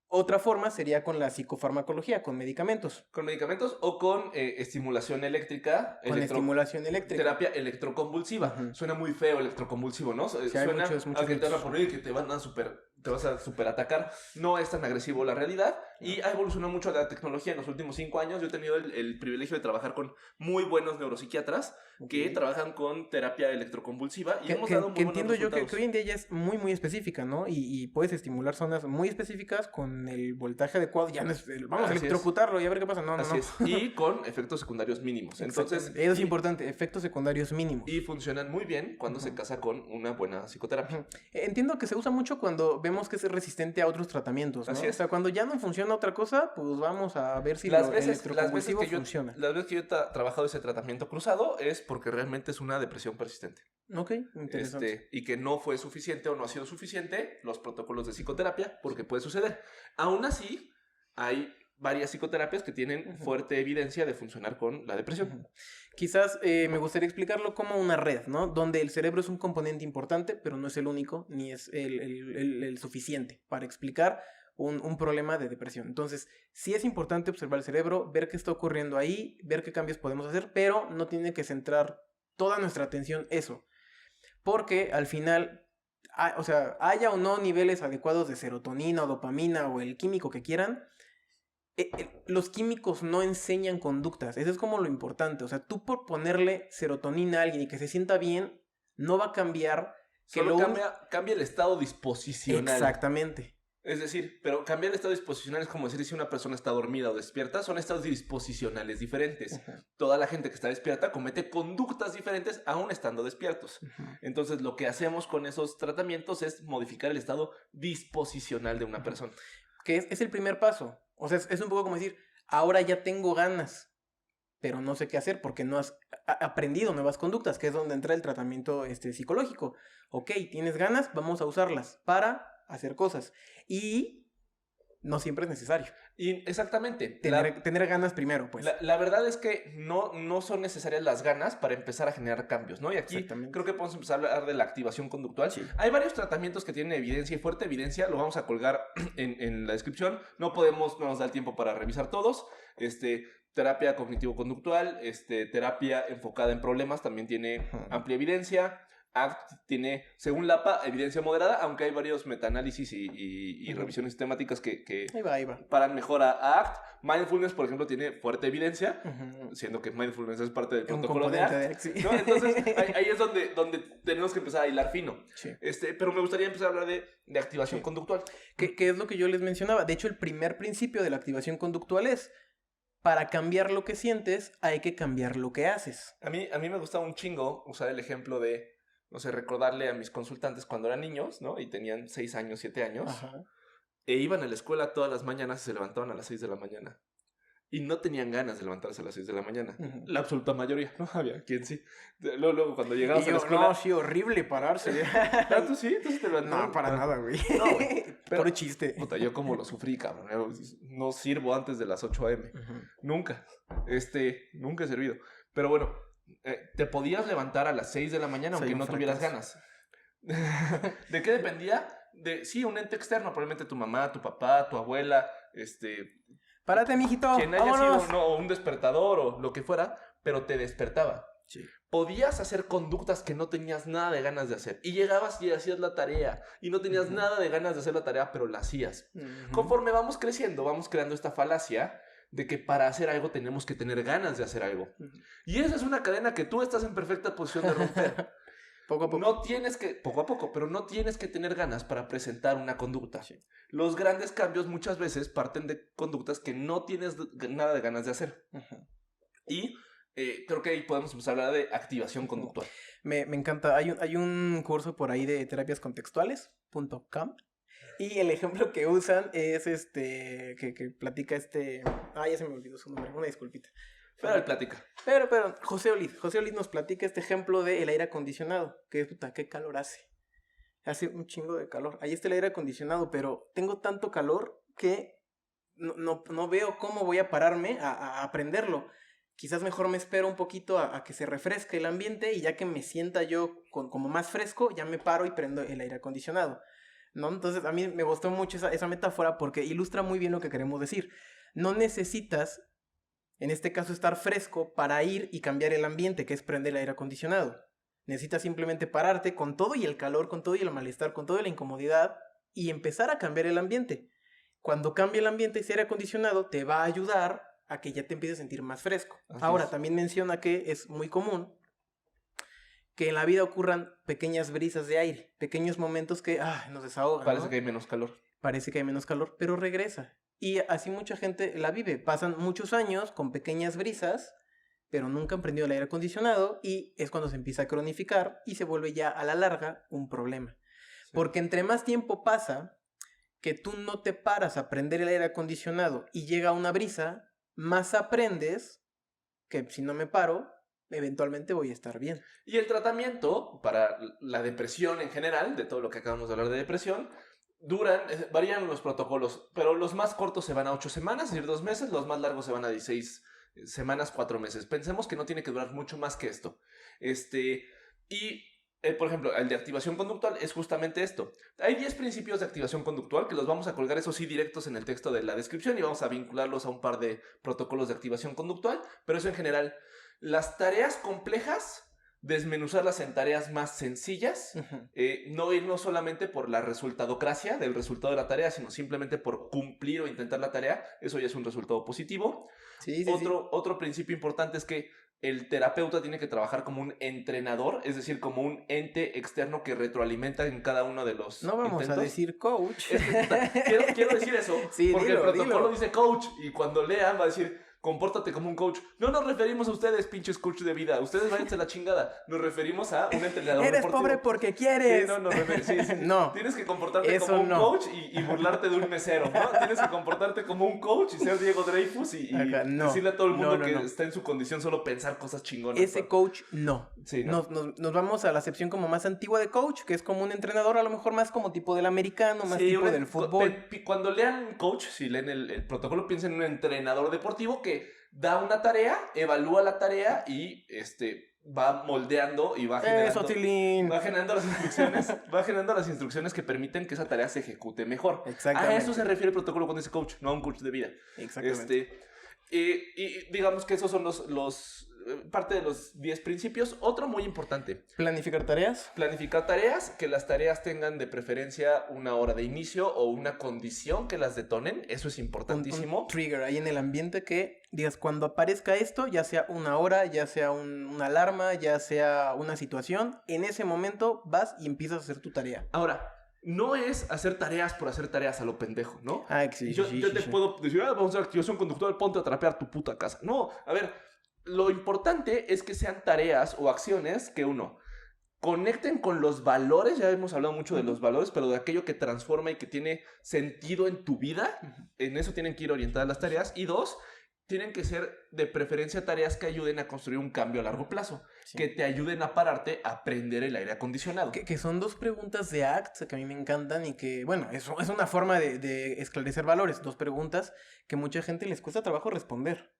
Otra forma sería con la psicofarmacología, con medicamentos. Con medicamentos o con estimulación eléctrica. Con estimulación eléctrica. Terapia electroconvulsiva. Suena muy feo electroconvulsivo, ¿no? Sí, suena muchos a que te van a mitos. poner y que te vas a super atacar. No es tan agresivo la realidad. Y ha evolucionado mucho la tecnología en los últimos 5 años. Yo he tenido el privilegio de trabajar con muy buenos neuropsiquiatras que trabajan con terapia electroconvulsiva y hemos dado muy buenos entiendo yo resultados. que hoy en día ya es muy, muy específica, ¿no? Y puedes estimular zonas muy específicas con el voltaje adecuado. Ya no es, vamos a Así electrocutarlo y a ver qué pasa. No, Así no. es. Y con efectos secundarios mínimos. Entonces, eso es importante, efectos secundarios mínimos. Y funcionan muy bien cuando se casa con una buena psicoterapia. Entiendo que se usa mucho cuando vemos que es resistente a otros tratamientos, ¿no? Así es. O sea, cuando ya no funciona otra cosa, pues vamos a ver si Las el veces electroconvulsivo que funciona. las veces que yo he trabajado ese tratamiento cruzado es porque realmente es una depresión persistente. Ok, interesante. Y que no fue suficiente o no ha sido suficiente los protocolos de psicoterapia, porque puede suceder. Aún así, hay varias psicoterapias que tienen fuerte evidencia de funcionar con la depresión. Quizás me gustaría explicarlo como una red, ¿no? Donde el cerebro es un componente importante, pero no es el único, ni es el suficiente para explicar un problema de depresión. Entonces, sí es importante observar el cerebro, ver qué está ocurriendo ahí, ver qué cambios podemos hacer, pero no tiene que centrar toda nuestra atención eso. Porque al final, o sea, haya o no niveles adecuados de serotonina o dopamina o el químico que quieran, los químicos no enseñan conductas. Eso es como lo importante. O sea, tú por ponerle serotonina a alguien y que se sienta bien, no va a cambiar. Solo cambia el estado disposicional. Exactamente. Es decir, pero cambiar el estado disposicional es como decir si una persona está dormida o despierta, son estados disposicionales diferentes. Toda la gente que está despierta comete conductas diferentes aún estando despiertos. Entonces, lo que hacemos con esos tratamientos es modificar el estado disposicional de una persona. Que es el primer paso. O sea, es un poco como decir, ahora ya tengo ganas, pero no sé qué hacer porque no has aprendido nuevas conductas, que es donde entra el tratamiento psicológico. Ok, tienes ganas, vamos a usarlas para hacer cosas. Y no siempre es necesario. Y exactamente. Tener ganas primero, pues. La verdad es que no son necesarias las ganas para empezar a generar cambios, ¿no? Y aquí creo que podemos empezar a hablar de la activación conductual. Sí. Hay varios tratamientos que tienen evidencia y fuerte evidencia, lo vamos a colgar en la descripción. No nos da el tiempo para revisar todos. Terapia cognitivo-conductual, terapia enfocada en problemas también tiene amplia evidencia. ACT tiene, según LAPA, evidencia moderada, aunque hay varios metaanálisis y revisiones sistemáticas que ahí va. paran mejor a ACT. Mindfulness, por ejemplo, tiene fuerte evidencia, siendo que mindfulness es parte del protocolo de ACT. Sí. ¿No? Entonces, ahí es donde tenemos que empezar a hilar fino. Sí. Pero me gustaría empezar a hablar de activación conductual. Que es lo que yo les mencionaba. De hecho, el primer principio de la activación conductual es: para cambiar lo que sientes, hay que cambiar lo que haces. A mí me gusta un chingo usar el ejemplo de, no sé, recordarle a mis consultantes cuando eran niños, ¿no? Y tenían 6 años, 7 años. Ajá. E iban a la escuela todas las mañanas y se levantaban a las 6 de la mañana. Y no tenían ganas de levantarse a las 6 de la mañana. La absoluta mayoría. No había quien sí. Luego cuando llegabas a la escuela... No, sí, horrible pararse. ¿Tú sí? ¿Tú sí te levantabas? No, para nada, güey. No, güey. Puro chiste. Puta, yo como lo sufrí, cabrón. Yo no sirvo antes de las 8 a.m. Nunca. Nunca he servido. Pero bueno, te podías levantar a las 6 de la mañana aunque no tuvieras ganas. ¿De qué dependía? Sí, un ente externo, probablemente tu mamá, tu papá, tu abuela, párate, mijito, quien haya vámonos. sido un despertador o lo que fuera, pero te despertaba. Sí. Podías hacer conductas que no tenías nada de ganas de hacer. Y llegabas y hacías la tarea. Y no tenías nada de ganas de hacer la tarea, pero la hacías. Conforme vamos creciendo, vamos creando esta falacia de que para hacer algo tenemos que tener ganas de hacer algo. Y esa es una cadena que tú estás en perfecta posición de romper. Poco a poco. Poco a poco, pero no tienes que tener ganas para presentar una conducta. Sí. Los grandes cambios muchas veces parten de conductas que no tienes nada de ganas de hacer. Y creo que ahí podemos empezar a hablar de activación conductual. Me encanta. Hay un curso por ahí de terapiascontextuales.com y el ejemplo que usan es que platica ya se me olvidó su nombre, una disculpita. Pero él platica. Pero, José Olid nos platica este ejemplo del aire acondicionado, que puta, qué calor hace. Hace un chingo de calor. Ahí está el aire acondicionado, pero tengo tanto calor que no veo cómo voy a pararme a prenderlo. Quizás mejor me espero un poquito a que se refresque el ambiente y ya que me sienta yo como más fresco, ya me paro y prendo el aire acondicionado, ¿no? Entonces a mí me gustó mucho esa metáfora porque ilustra muy bien lo que queremos decir. No necesitas, en este caso, estar fresco para ir y cambiar el ambiente, que es prender el aire acondicionado. Necesitas simplemente pararte con todo y el calor, con todo y el malestar, con toda la incomodidad y empezar a cambiar el ambiente. Cuando cambie el ambiente ese aire acondicionado te va a ayudar a que ya te empieces a sentir más fresco. Ahora, también menciona que es muy común que en la vida ocurran pequeñas brisas de aire, pequeños momentos que nos desahogan. Parece ¿no? que hay menos calor. Parece que hay menos calor, pero regresa. Y así mucha gente la vive. Pasan muchos años con pequeñas brisas, pero nunca han prendido el aire acondicionado y es cuando se empieza a cronificar y se vuelve ya a la larga un problema. Sí. Porque entre más tiempo pasa que tú no te paras a prender el aire acondicionado y llega una brisa, más aprendes que si no me paro, eventualmente voy a estar bien. Y el tratamiento para la depresión en general, de todo lo que acabamos de hablar de depresión, varían los protocolos, pero los más cortos se van a 8 semanas, es decir, 2 meses, los más largos se van a 16 semanas, 4 meses. Pensemos que no tiene que durar mucho más que esto. Por ejemplo, el de activación conductual es justamente esto. Hay 10 principios de activación conductual que los vamos a colgar, eso sí, directos en el texto de la descripción y vamos a vincularlos a un par de protocolos de activación conductual, pero eso en general. Las tareas complejas, desmenuzarlas en tareas más sencillas, no irnos solamente por la resultadocracia del resultado de la tarea, sino simplemente por cumplir o intentar la tarea, eso ya es un resultado positivo. Sí. Otro principio importante es que el terapeuta tiene que trabajar como un entrenador, es decir, como un ente externo que retroalimenta en cada uno de los No vamos intentos. A decir coach. Quiero decir eso, sí, porque el protocolo dice coach, y cuando lean va a decir... compórtate como un coach. No nos referimos a ustedes, pinches coach de vida. Ustedes váyanse a la chingada. Nos referimos a un entrenador Eres deportivo. Pobre porque quieres. Sí, no. Tienes que comportarte como un coach y burlarte de un mesero, ¿no? Tienes que comportarte como un coach y ser Diego Dreyfus y decirle a todo el mundo que está en su condición solo pensar cosas chingonas. Ese coach, no. Sí, ¿no? Nos vamos a la acepción como más antigua de coach, que es como un entrenador, a lo mejor más como tipo del americano, más tipo del fútbol. Cuando lean coach, si leen el protocolo, piensen en un entrenador deportivo que da una tarea, evalúa la tarea y va moldeando y va generando las instrucciones que permiten que esa tarea se ejecute mejor. Exactamente. A eso se refiere el protocolo con ese coach, no a un coach de vida. Exactamente. Y digamos que esos son los parte de los 10 principios. Otro muy importante. ¿Planificar tareas? Planificar tareas, que las tareas tengan de preferencia una hora de inicio o una condición que las detonen. Eso es importantísimo. Un trigger ahí en el ambiente que digas, cuando aparezca esto, ya sea una hora, ya sea una alarma, ya sea una situación, en ese momento vas y empiezas a hacer tu tarea. Ahora, no es hacer tareas por hacer tareas a lo pendejo, ¿no? Sí, yo te puedo decir, vamos a hacer activación conductual, ponte a trapear tu puta casa. No, a ver, lo importante es que sean tareas o acciones que uno conecten con los valores, ya hemos hablado mucho de los valores, pero de aquello que transforma y que tiene sentido en tu vida, en eso tienen que ir orientadas las tareas. Y 2, tienen que ser de preferencia tareas que ayuden a construir un cambio a largo plazo, que te ayuden a pararte a prender el aire acondicionado. Que son 2 preguntas de ACT que a mí me encantan y que, bueno, es una forma de esclarecer valores. 2 preguntas que mucha gente les cuesta trabajo responder.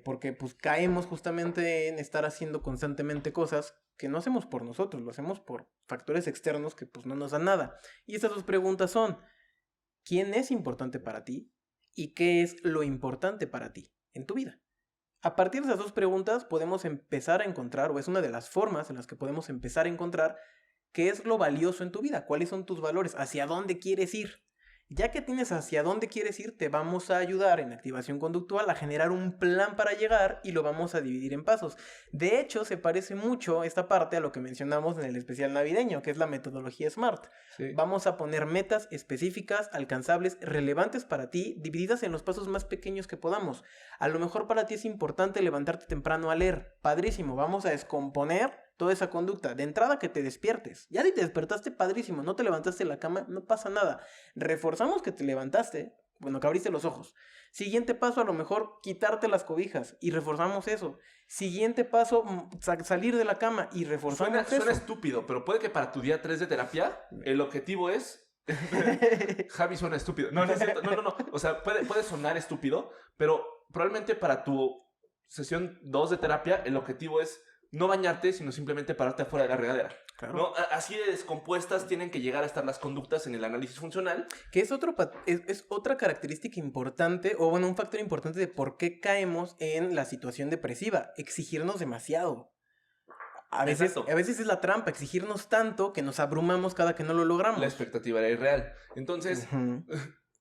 Porque pues caemos justamente en estar haciendo constantemente cosas que no hacemos por nosotros, lo hacemos por factores externos que pues no nos dan nada. Y estas 2 preguntas son, ¿quién es importante para ti? ¿Y qué es lo importante para ti en tu vida? A partir de esas 2 preguntas podemos empezar a encontrar, o es una de las formas en las que podemos empezar a encontrar qué es lo valioso en tu vida, cuáles son tus valores, hacia dónde quieres ir. Ya que tienes hacia dónde quieres ir, te vamos a ayudar en activación conductual a generar un plan para llegar y lo vamos a dividir en pasos. De hecho, se parece mucho esta parte a lo que mencionamos en el especial navideño, que es la metodología SMART. Sí. Vamos a poner metas específicas, alcanzables, relevantes para ti, divididas en los pasos más pequeños que podamos. A lo mejor para ti es importante levantarte temprano a leer. Padrísimo, vamos a descomponer toda esa conducta. De entrada, que te despiertes. Ya si te despertaste, padrísimo. No te levantaste de la cama, no pasa nada. Reforzamos que te levantaste Bueno, que abriste los ojos. Siguiente paso, a lo mejor quitarte las cobijas y reforzamos eso. Siguiente paso, salir de la cama y reforzamos eso. Suena estúpido, pero puede que para tu día 3 de terapia el objetivo es... Javi suena estúpido. No, no es cierto. No. O sea, puede sonar estúpido, pero probablemente para tu sesión 2 de terapia el objetivo es no bañarte, sino simplemente pararte afuera de la regadera. Claro. ¿No? Así de descompuestas tienen que llegar a estar las conductas en el análisis funcional. Que es otra característica importante, o bueno, un factor importante de por qué caemos en la situación depresiva. Exigirnos demasiado. A veces es la trampa, exigirnos tanto que nos abrumamos cada que no lo logramos. La expectativa era irreal. Entonces,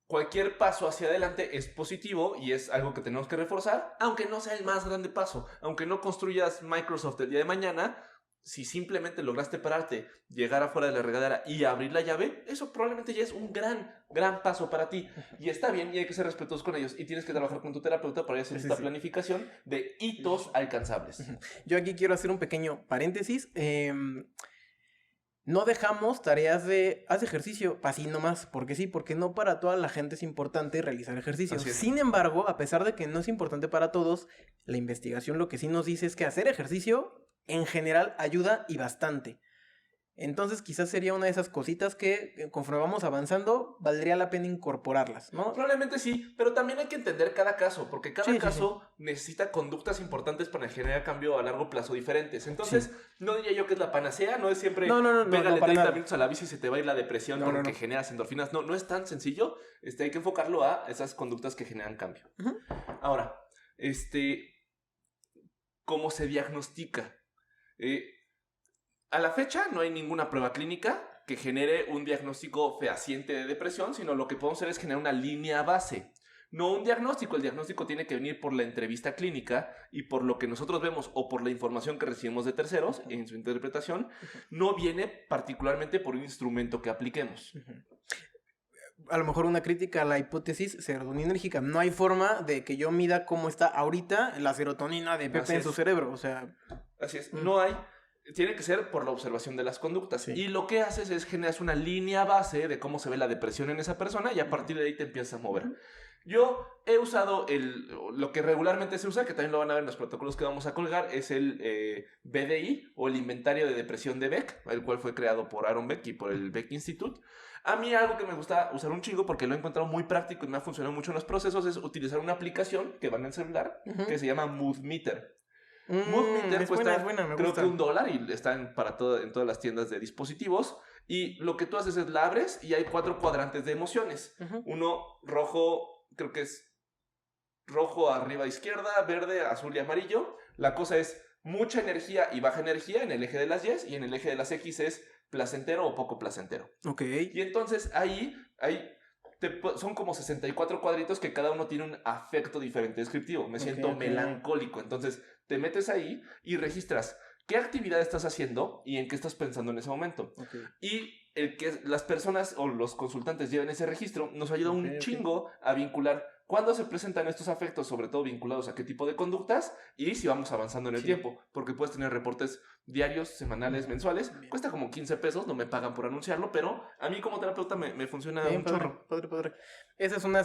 cualquier paso hacia adelante es positivo y es algo que tenemos que reforzar, aunque no sea el más grande paso. Aunque no construyas Microsoft el día de mañana, si simplemente lograste pararte, llegar afuera de la regadera y abrir la llave, eso probablemente ya es un gran paso para ti. Y está bien y hay que ser respetuosos con ellos. Y tienes que trabajar con tu terapeuta para hacer esta planificación de hitos alcanzables. Yo aquí quiero hacer un pequeño paréntesis. No dejamos tareas de haz ejercicio así nomás, porque sí, porque no para toda la gente es importante realizar ejercicio. Sin embargo, a pesar de que no es importante para todos, la investigación lo que sí nos dice es que hacer ejercicio en general ayuda y bastante. Entonces quizás sería una de esas cositas que conforme vamos avanzando valdría la pena incorporarlas, ¿no? Probablemente sí, pero también hay que entender cada caso, porque cada caso necesita conductas importantes para generar cambio a largo plazo diferentes. Entonces, no diría yo que es la panacea, no es siempre pégale 30 minutos a la bici y se te va a ir la depresión porque generas endorfinas. No es tan sencillo. Hay que enfocarlo a esas conductas que generan cambio. Ahora, ¿cómo se diagnostica? A la fecha no hay ninguna prueba clínica que genere un diagnóstico fehaciente de depresión, sino lo que podemos hacer es generar una línea base. No un diagnóstico, el diagnóstico tiene que venir por la entrevista clínica y por lo que nosotros vemos o por la información que recibimos de terceros en su interpretación, no viene particularmente por un instrumento que apliquemos. A lo mejor una crítica a la hipótesis serotoninérgica. No hay forma de que yo mida cómo está ahorita la serotonina de Pepe en su cerebro, o sea... Así es, no hay... Tiene que ser por la observación de las conductas. Y lo que haces es generas una línea base de cómo se ve la depresión en esa persona y a partir de ahí te empiezas a mover. Yo he usado lo que regularmente se usa, que también lo van a ver en los protocolos que vamos a colgar, es el BDI o el Inventario de Depresión de Beck, el cual fue creado por Aaron Beck y por el Beck Institute. A mí algo que me gusta usar un chingo porque lo he encontrado muy práctico y me ha funcionado mucho en los procesos es utilizar una aplicación que va en el celular que se llama Mood Meter. Mood Meter cuesta creo que $1 y está en todas las tiendas de dispositivos. Y lo que tú haces es la abres y hay 4 cuadrantes de emociones. Uno rojo, creo que es rojo arriba a izquierda, verde, azul y amarillo. La cosa es mucha energía y baja energía en el eje de las Y y en el eje de las X es placentero o poco placentero. Y entonces ahí son como 64 cuadritos que cada uno tiene un afecto diferente descriptivo. Me siento melancólico. Entonces te metes ahí y registras qué actividad estás haciendo y en qué estás pensando en ese momento. Y el que las personas o los consultantes lleven ese registro nos ayuda un chingo a vincular cuándo se presentan estos afectos, sobre todo vinculados a qué tipo de conductas y si vamos avanzando en el tiempo. Porque puedes tener reportes diarios, semanales, mensuales. Cuesta como $15, no me pagan por anunciarlo, pero a mí como terapeuta me funciona un chorro. Padre. Esa es una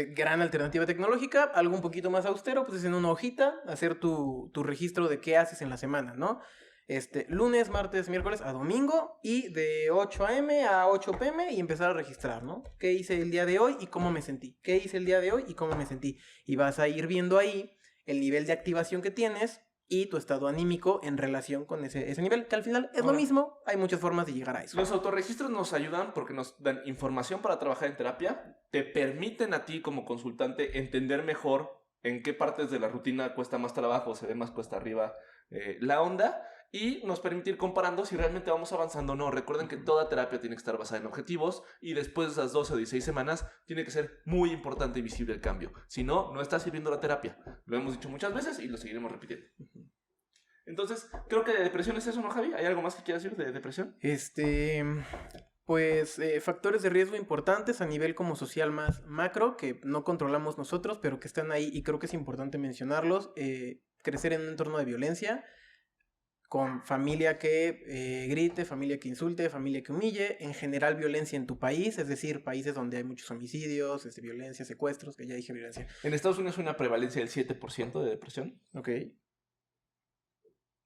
gran alternativa tecnológica. Algo un poquito más austero, pues es en una hojita hacer tu registro de qué haces en la semana, ¿no? Lunes, martes, miércoles a domingo y de 8 a.m. a 8 p.m. y empezar a registrar, ¿no? ¿Qué hice el día de hoy y cómo me sentí? ¿Qué hice el día de hoy y cómo me sentí? Y vas a ir viendo ahí el nivel de activación que tienes y tu estado anímico en relación con ese nivel, que al final es lo mismo, hay muchas formas de llegar a eso. Los autorregistros nos ayudan porque nos dan información para trabajar en terapia, te permiten a ti como consultante entender mejor en qué partes de la rutina cuesta más trabajo, se ve más cuesta arriba la onda, y nos permite ir comparando si realmente vamos avanzando o no. Recuerden que toda terapia tiene que estar basada en objetivos y después de esas 12 o 16 semanas tiene que ser muy importante y visible el cambio. Si no, no está sirviendo la terapia. Lo hemos dicho muchas veces y lo seguiremos repitiendo. Entonces, creo que de depresión es eso, ¿no, Javi? ¿Hay algo más que quieras decir de depresión? Pues factores de riesgo importantes a nivel como social más macro que no controlamos nosotros, pero que están ahí y creo que es importante mencionarlos. Crecer en un entorno de violencia, con familia que grite, familia que insulte, familia que humille, en general violencia en tu país, es decir, países donde hay muchos homicidios, violencia, secuestros, que ya dije violencia. En Estados Unidos hay una prevalencia del 7% de depresión. Ok.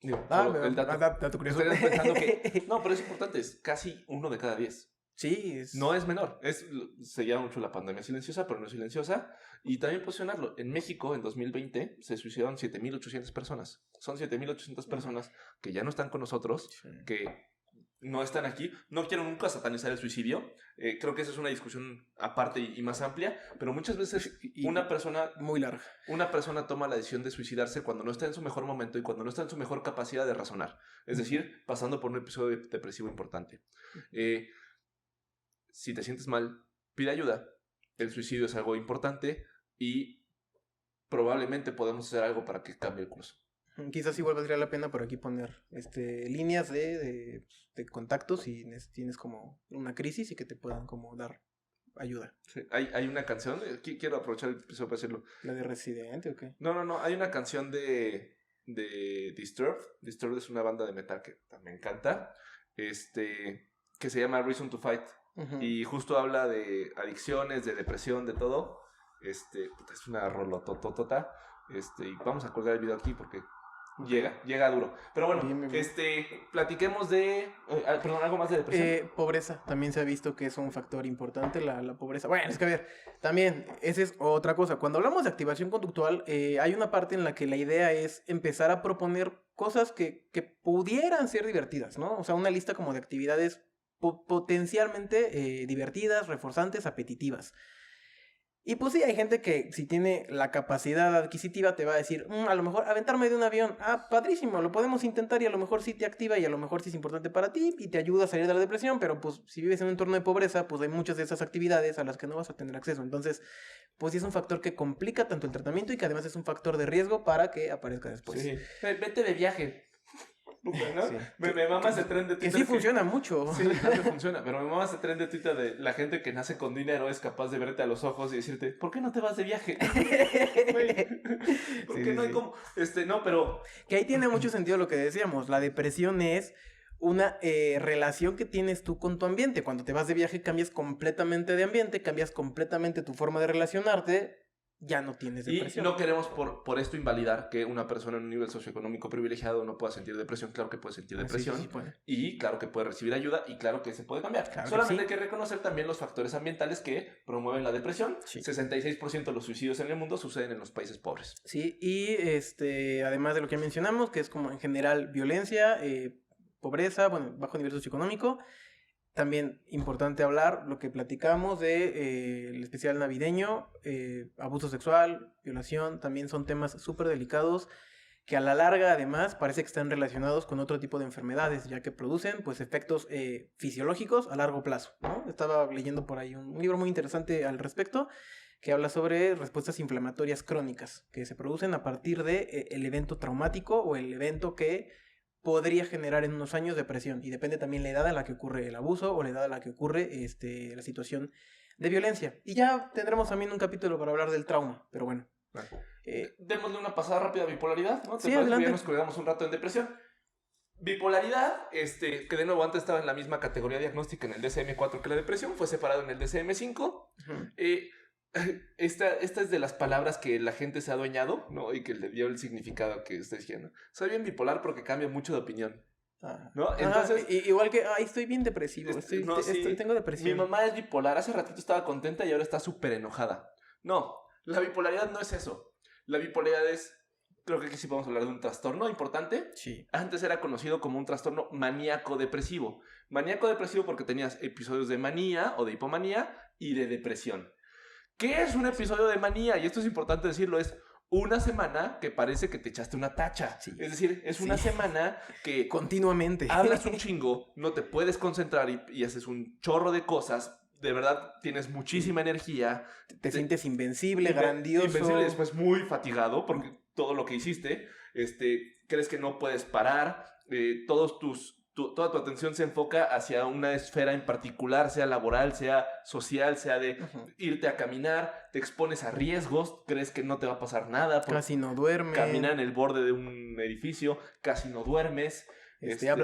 Digo, el dato curioso. Estarías pensando que... No, pero es importante, es casi 1 de cada 10. Sí, No es menor. Se llama mucho la pandemia silenciosa, pero no es silenciosa. Y también posicionarlo. En México, en 2020, se suicidaron 7,800 personas. Son 7,800 personas que ya no están con nosotros, sí, que no están aquí. No quiero nunca satanizar el suicidio. Creo que esa es una discusión aparte y más amplia. Pero muchas veces una persona... Muy larga. Una persona toma la decisión de suicidarse cuando no está en su mejor momento y cuando no está en su mejor capacidad de razonar. Es decir, pasando por un episodio depresivo importante. Si te sientes mal, pide ayuda. El suicidio es algo importante y probablemente podemos hacer algo para que cambie el curso. Quizás igual valdría la pena por aquí poner líneas de contactos si tienes como una crisis y que te puedan como dar ayuda. Sí, hay una canción, quiero aprovechar el episodio para decirlo. ¿La de Residente o qué? No, hay una canción de Disturbed. Disturbed es una banda de metal que me encanta, que se llama Reason to Fight. Uh-huh. Y justo habla de adicciones, de depresión, de todo. Es una rolototota. Y vamos a colgar el video aquí porque llega duro. Pero bueno, bien. Platiquemos de... perdón, algo más de depresión. Pobreza. También se ha visto que es un factor importante, la pobreza. Bueno, es que a ver, también, esa es otra cosa. Cuando hablamos de activación conductual, hay una parte en la que la idea es empezar a proponer cosas que pudieran ser divertidas, ¿no? O sea, una lista como de actividades potencialmente divertidas, reforzantes, apetitivas. Y pues sí, hay gente que si tiene la capacidad adquisitiva te va a decir, a lo mejor aventarme de un avión, padrísimo, lo podemos intentar y a lo mejor sí te activa y a lo mejor sí es importante para ti y te ayuda a salir de la depresión, pero pues si vives en un entorno de pobreza, pues hay muchas de esas actividades a las que no vas a tener acceso. Entonces, pues sí es un factor que complica tanto el tratamiento y que además es un factor de riesgo para que aparezca después. Sí. Vete de viaje. ¿No? Sí. Me mama ese tren de Twitter. Que sí funciona mucho. Sí, funciona. Pero me mama ese tren de Twitter de la gente que nace con dinero es capaz de verte a los ojos y decirte, ¿por qué no te vas de viaje? ¿Por qué no hay como? No, pero... Que ahí tiene mucho sentido lo que decíamos. La depresión es una relación que tienes tú con tu ambiente. Cuando te vas de viaje cambias completamente de ambiente, cambias completamente tu forma de relacionarte. Ya no tienes depresión. Y no queremos por esto invalidar que una persona en un nivel socioeconómico privilegiado no pueda sentir depresión. Claro que puede sentir depresión. Sí, puede. Y claro que puede recibir ayuda y claro que se puede cambiar. Claro. Solamente hay que reconocer también los factores ambientales que promueven la depresión. Sí. 66% de los suicidios en el mundo suceden en los países pobres. Sí, y además de lo que mencionamos, que es como en general violencia, pobreza, bajo nivel socioeconómico. También importante hablar lo que platicamos de el especial navideño, abuso sexual, violación, también son temas súper delicados que a la larga además parece que están relacionados con otro tipo de enfermedades, ya que producen pues efectos fisiológicos a largo plazo, ¿no? Estaba leyendo por ahí un libro muy interesante al respecto que habla sobre respuestas inflamatorias crónicas que se producen a partir de el evento traumático o el evento que podría generar en unos años depresión. Y depende también la edad en la que ocurre el abuso o la edad en la que ocurre la situación de violencia. Y ya tendremos también un capítulo para hablar del trauma, pero bueno. Démosle una pasada rápida a bipolaridad, ¿no? Sí, adelante. Ya nos colgamos un rato en depresión. Bipolaridad, que de nuevo antes estaba en la misma categoría diagnóstica en el DSM-4 que la depresión, fue separado en el DSM-5. Uh-huh. Esta es de las palabras que la gente se ha adueñado, ¿no? Y que le dio el significado que estoy diciendo. Soy bien bipolar porque cambio mucho de opinión, ¿no? Entonces, igual que, estoy bien depresivo, tengo depresión. Mi mamá es bipolar, hace ratito estaba contenta y ahora está súper enojada. No, la bipolaridad no es eso. La bipolaridad es, creo que aquí sí podemos hablar de un trastorno importante. Sí. Antes era conocido como un trastorno maníaco-depresivo. Maníaco-depresivo porque tenías episodios de manía o de hipomanía y de depresión. ¿Qué es un episodio de manía? Y esto es importante decirlo, es una semana que parece que te echaste una tacha. Sí. Es decir, es una semana que... continuamente. Hablas un chingo, no te puedes concentrar y haces un chorro de cosas. De verdad, tienes muchísima energía. Te sientes invencible, grandioso. Invencible y después muy fatigado porque todo lo que hiciste, crees que no puedes parar. Toda tu atención se enfoca hacia una esfera en particular, sea laboral, sea social, sea de irte a caminar, te expones a riesgos, crees que no te va a pasar nada. Casi no duermes. Caminar en el borde de un edificio, casi no duermes.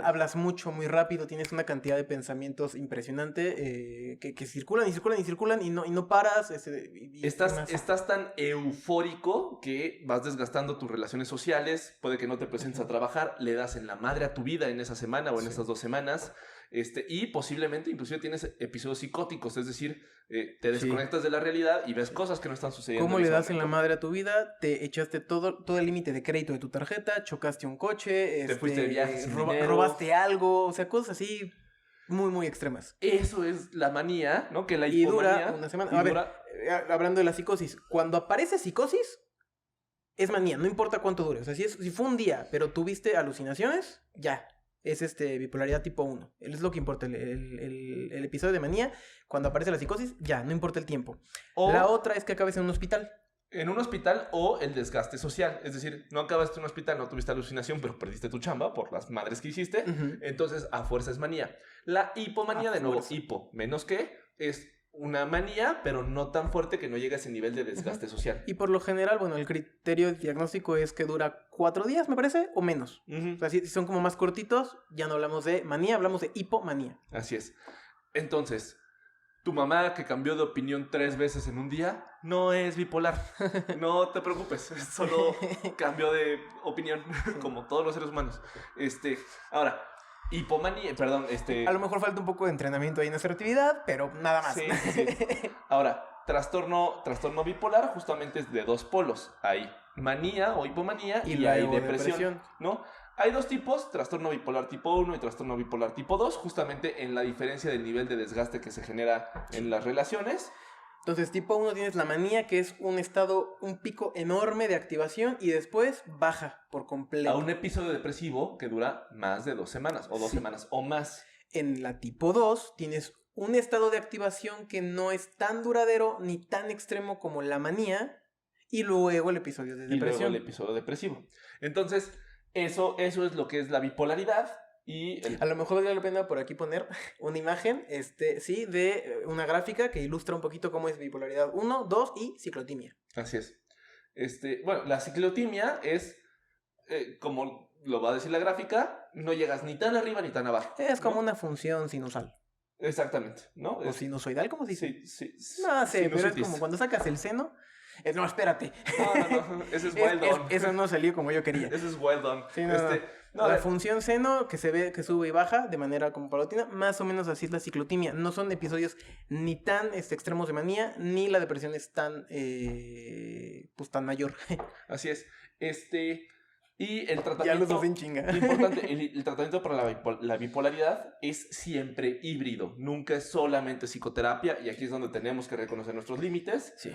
Hablas mucho, muy rápido, tienes una cantidad de pensamientos impresionante que circulan y circulan y circulan y no paras. Estás tan eufórico que vas desgastando tus relaciones sociales, puede que no te presentes a trabajar, le das en la madre a tu vida en esa semana o en esas 2 semanas, y posiblemente inclusive tienes episodios psicóticos, es decir, te desconectas de la realidad y ves cosas que no están sucediendo. ¿Cómo le das en la madre a tu vida? Te echaste todo el límite de crédito de tu tarjeta, chocaste un coche, te fuiste de viaje, robaste algo, o sea, cosas así muy, muy extremas. Eso es la manía, ¿no? Que la y hipomanía... dura una semana. A ver, hablando de la psicosis, cuando aparece psicosis, es manía, no importa cuánto dure. O sea, si fue un día, pero tuviste alucinaciones, ya. Es bipolaridad tipo 1. Es lo que importa. El episodio de manía, cuando aparece la psicosis, ya, no importa el tiempo. La otra es que acabes en un hospital. En un hospital o el desgaste social. Es decir, no acabaste en un hospital, no tuviste alucinación, pero perdiste tu chamba por las madres que hiciste. Entonces, a fuerza es manía. La hipomanía, de nuevo, hipo, menos que, es una manía, pero no tan fuerte que no llegue a ese nivel de desgaste social. Y por lo general, bueno, el criterio diagnóstico es que dura 4 días, me parece, o menos. O sea, si son como más cortitos, ya no hablamos de manía, hablamos de hipomanía. Así es. Entonces, tu mamá que cambió de opinión 3 veces en un día, no es bipolar. No te preocupes, solo cambio de opinión, como todos los seres humanos. Ahora... hipomanía, perdón, A lo mejor falta un poco de entrenamiento ahí en asertividad, pero nada más. Sí. Ahora, trastorno bipolar justamente es de 2 polos. Hay manía o hipomanía y hay depresión, ¿no? Hay 2 tipos, trastorno bipolar tipo 1 y trastorno bipolar tipo 2, justamente en la diferencia del nivel de desgaste que se genera en las relaciones. Entonces, tipo 1 tienes la manía, que es un pico enorme de activación y después baja por completo. A un episodio depresivo que dura más de 2 semanas o 2 semanas o más. En la tipo 2 tienes un estado de activación que no es tan duradero ni tan extremo como la manía y luego el episodio de depresión. Y luego el episodio depresivo. Entonces, eso es lo que es la bipolaridad. A lo mejor vale la pena por aquí poner una imagen, de una gráfica que ilustra un poquito cómo es bipolaridad 1, 2 y ciclotimia. Así es. Bueno, la ciclotimia es, como lo va a decir la gráfica, no llegas ni tan arriba ni tan abajo. Es como una función sinusal. Exactamente, ¿no? O sinusoidal, ¿cómo se dice? Sí. No sé, pero es como cuando sacas el seno. No, espérate. No, ese es well done. Eso no salió como yo quería. Ese es well done. Sí, la función seno que se ve que sube y baja de manera como paulatina, más o menos así es la ciclotimia. No son episodios ni tan extremos de manía, ni la depresión es tan tan mayor. Así es. Y el tratamiento... Ya los dos en chinga. Importante, el tratamiento para la bipolaridad es siempre híbrido. Nunca es solamente psicoterapia. Y aquí es donde tenemos que reconocer nuestros límites. Sí.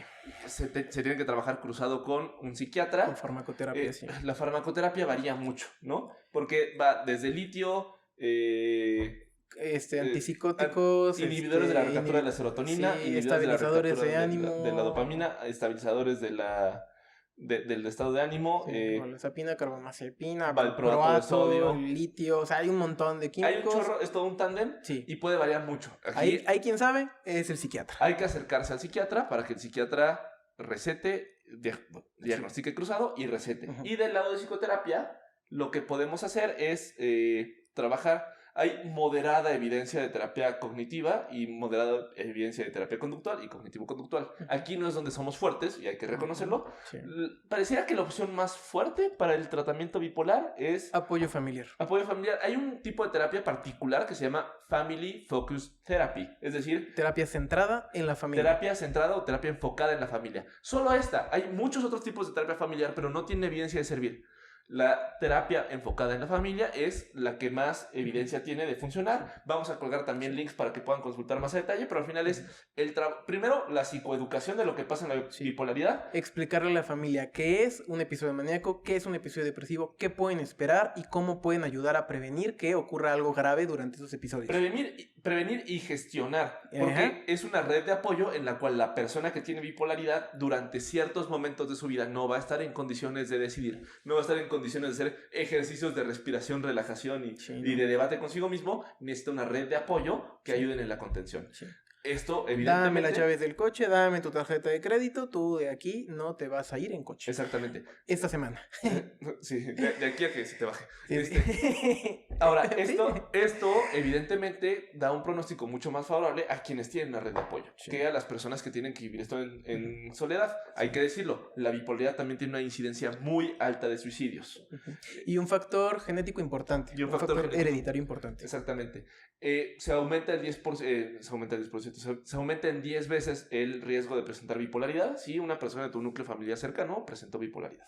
Se tiene que trabajar cruzado con un psiquiatra. Con farmacoterapia, sí. La farmacoterapia varía mucho, ¿no? Porque va desde litio... antipsicóticos, inhibidores de la recaptura de la serotonina, estabilizadores de ánimo, de la dopamina, estabilizadores del estado de ánimo, clonazepina, carbamazepina, valproato de sodio, litio, o sea, hay un montón de químicos. Hay un chorro, es todo un tándem y puede variar mucho. Aquí, hay quien sabe, es el psiquiatra. Hay que acercarse al psiquiatra para que el psiquiatra recete, diagnostique cruzado y recete. Y del lado de psicoterapia, lo que podemos hacer es trabajar. Hay moderada evidencia de terapia cognitiva y moderada evidencia de terapia conductual y cognitivo-conductual. Aquí no es donde somos fuertes y hay que reconocerlo. Sí. Pareciera que la opción más fuerte para el tratamiento bipolar es... apoyo familiar. Apoyo familiar. Hay un tipo de terapia particular que se llama Family Focused Therapy. Es decir... terapia centrada en la familia. Terapia centrada o terapia enfocada en la familia. Solo esta. Hay muchos otros tipos de terapia familiar, pero no tiene evidencia de servir. La terapia enfocada en la familia es la que más evidencia tiene de funcionar. Vamos a colgar también links para que puedan consultar más a detalle, pero al final es primero la psicoeducación de lo que pasa en la bipolaridad. Explicarle a la familia qué es un episodio maníaco, qué es un episodio depresivo, qué pueden esperar y cómo pueden ayudar a prevenir que ocurra algo grave durante esos episodios. Prevenir y gestionar, porque es una red de apoyo en la cual la persona que tiene bipolaridad durante ciertos momentos de su vida no va a estar en condiciones de decidir, no va a estar en condiciones de hacer ejercicios de respiración, relajación y de debate consigo mismo. Necesita una red de apoyo que ayuden en la contención. Sí. Esto, evidentemente... Dame las llaves del coche, dame tu tarjeta de crédito, tú de aquí no te vas a ir en coche. Exactamente. Esta semana. Sí, de aquí a que se te baje. Sí. Ahora, esto evidentemente da un pronóstico mucho más favorable a quienes tienen una red de apoyo que a las personas que tienen que vivir esto en soledad. Hay que decirlo, la bipolaridad también tiene una incidencia muy alta de suicidios. Y un factor genético importante. Y un factor genético hereditario importante. Exactamente. Se aumenta el 10%, se aumenta en 10 veces el riesgo de presentar bipolaridad si una persona de tu núcleo familiar cercano presentó bipolaridad.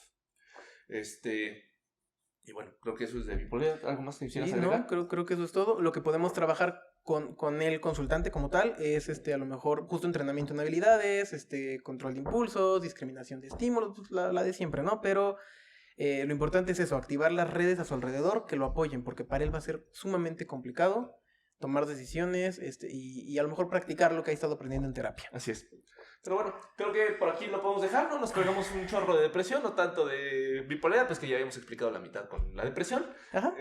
Y bueno, creo que eso es de bipolaridad. ¿Algo más que quisieras agregar? No, creo que eso es todo. Lo que podemos trabajar con el consultante como tal es a lo mejor justo entrenamiento en habilidades, control de impulsos, discriminación de estímulos, pues, la de siempre, ¿no? Pero lo importante es eso, activar las redes a su alrededor que lo apoyen, porque para él va a ser sumamente complicado tomar decisiones y a lo mejor practicar lo que ha estado aprendiendo en terapia. Así es. Pero bueno, creo que por aquí lo podemos dejar, ¿no? Nos colgamos un chorro de depresión, no tanto de bipolaridad, pues que ya habíamos explicado la mitad con la depresión. Ajá.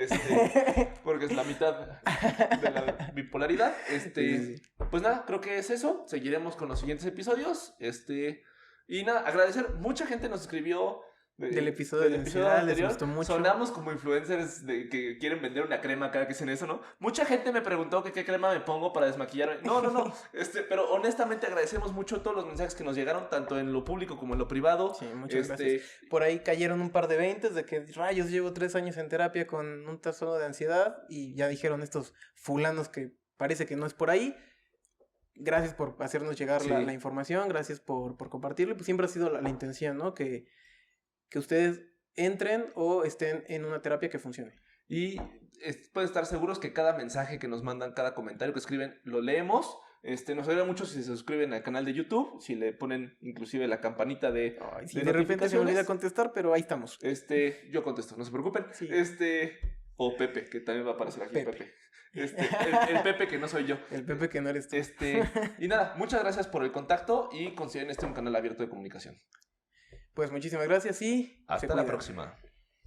Porque es la mitad de la bipolaridad. Sí. Pues nada, creo que es eso. Seguiremos con los siguientes episodios. Y nada, agradecer. Mucha gente nos escribió del episodio anterior. Les gustó mucho. Sonamos como influencers que quieren vender una crema cada que hacen eso, ¿no? Mucha gente me preguntó que qué crema me pongo para desmaquillarme. No. Pero honestamente agradecemos mucho todos los mensajes que nos llegaron, tanto en lo público como en lo privado. Sí, muchas gracias. Por ahí cayeron un par de 20 de que, rayos, llevo 3 años en terapia con un trastorno de ansiedad y ya dijeron estos fulanos que parece que no es por ahí. Gracias por hacernos llegar la información, gracias por compartirlo. Pues siempre ha sido la intención, ¿no? Que ustedes entren o estén en una terapia que funcione. Y pueden estar seguros que cada mensaje que nos mandan, cada comentario que escriben, lo leemos. Nos ayuda mucho si se suscriben al canal de YouTube, si le ponen inclusive la campanita de de repente se me olvida contestar, pero ahí estamos. Yo contesto, no se preocupen. Sí. O Pepe, que también va a aparecer aquí. Pepe. El Pepe que no soy yo. El Pepe que no eres tú. Y nada, muchas gracias por el contacto y consideren un canal abierto de comunicación. Pues muchísimas gracias y hasta la próxima.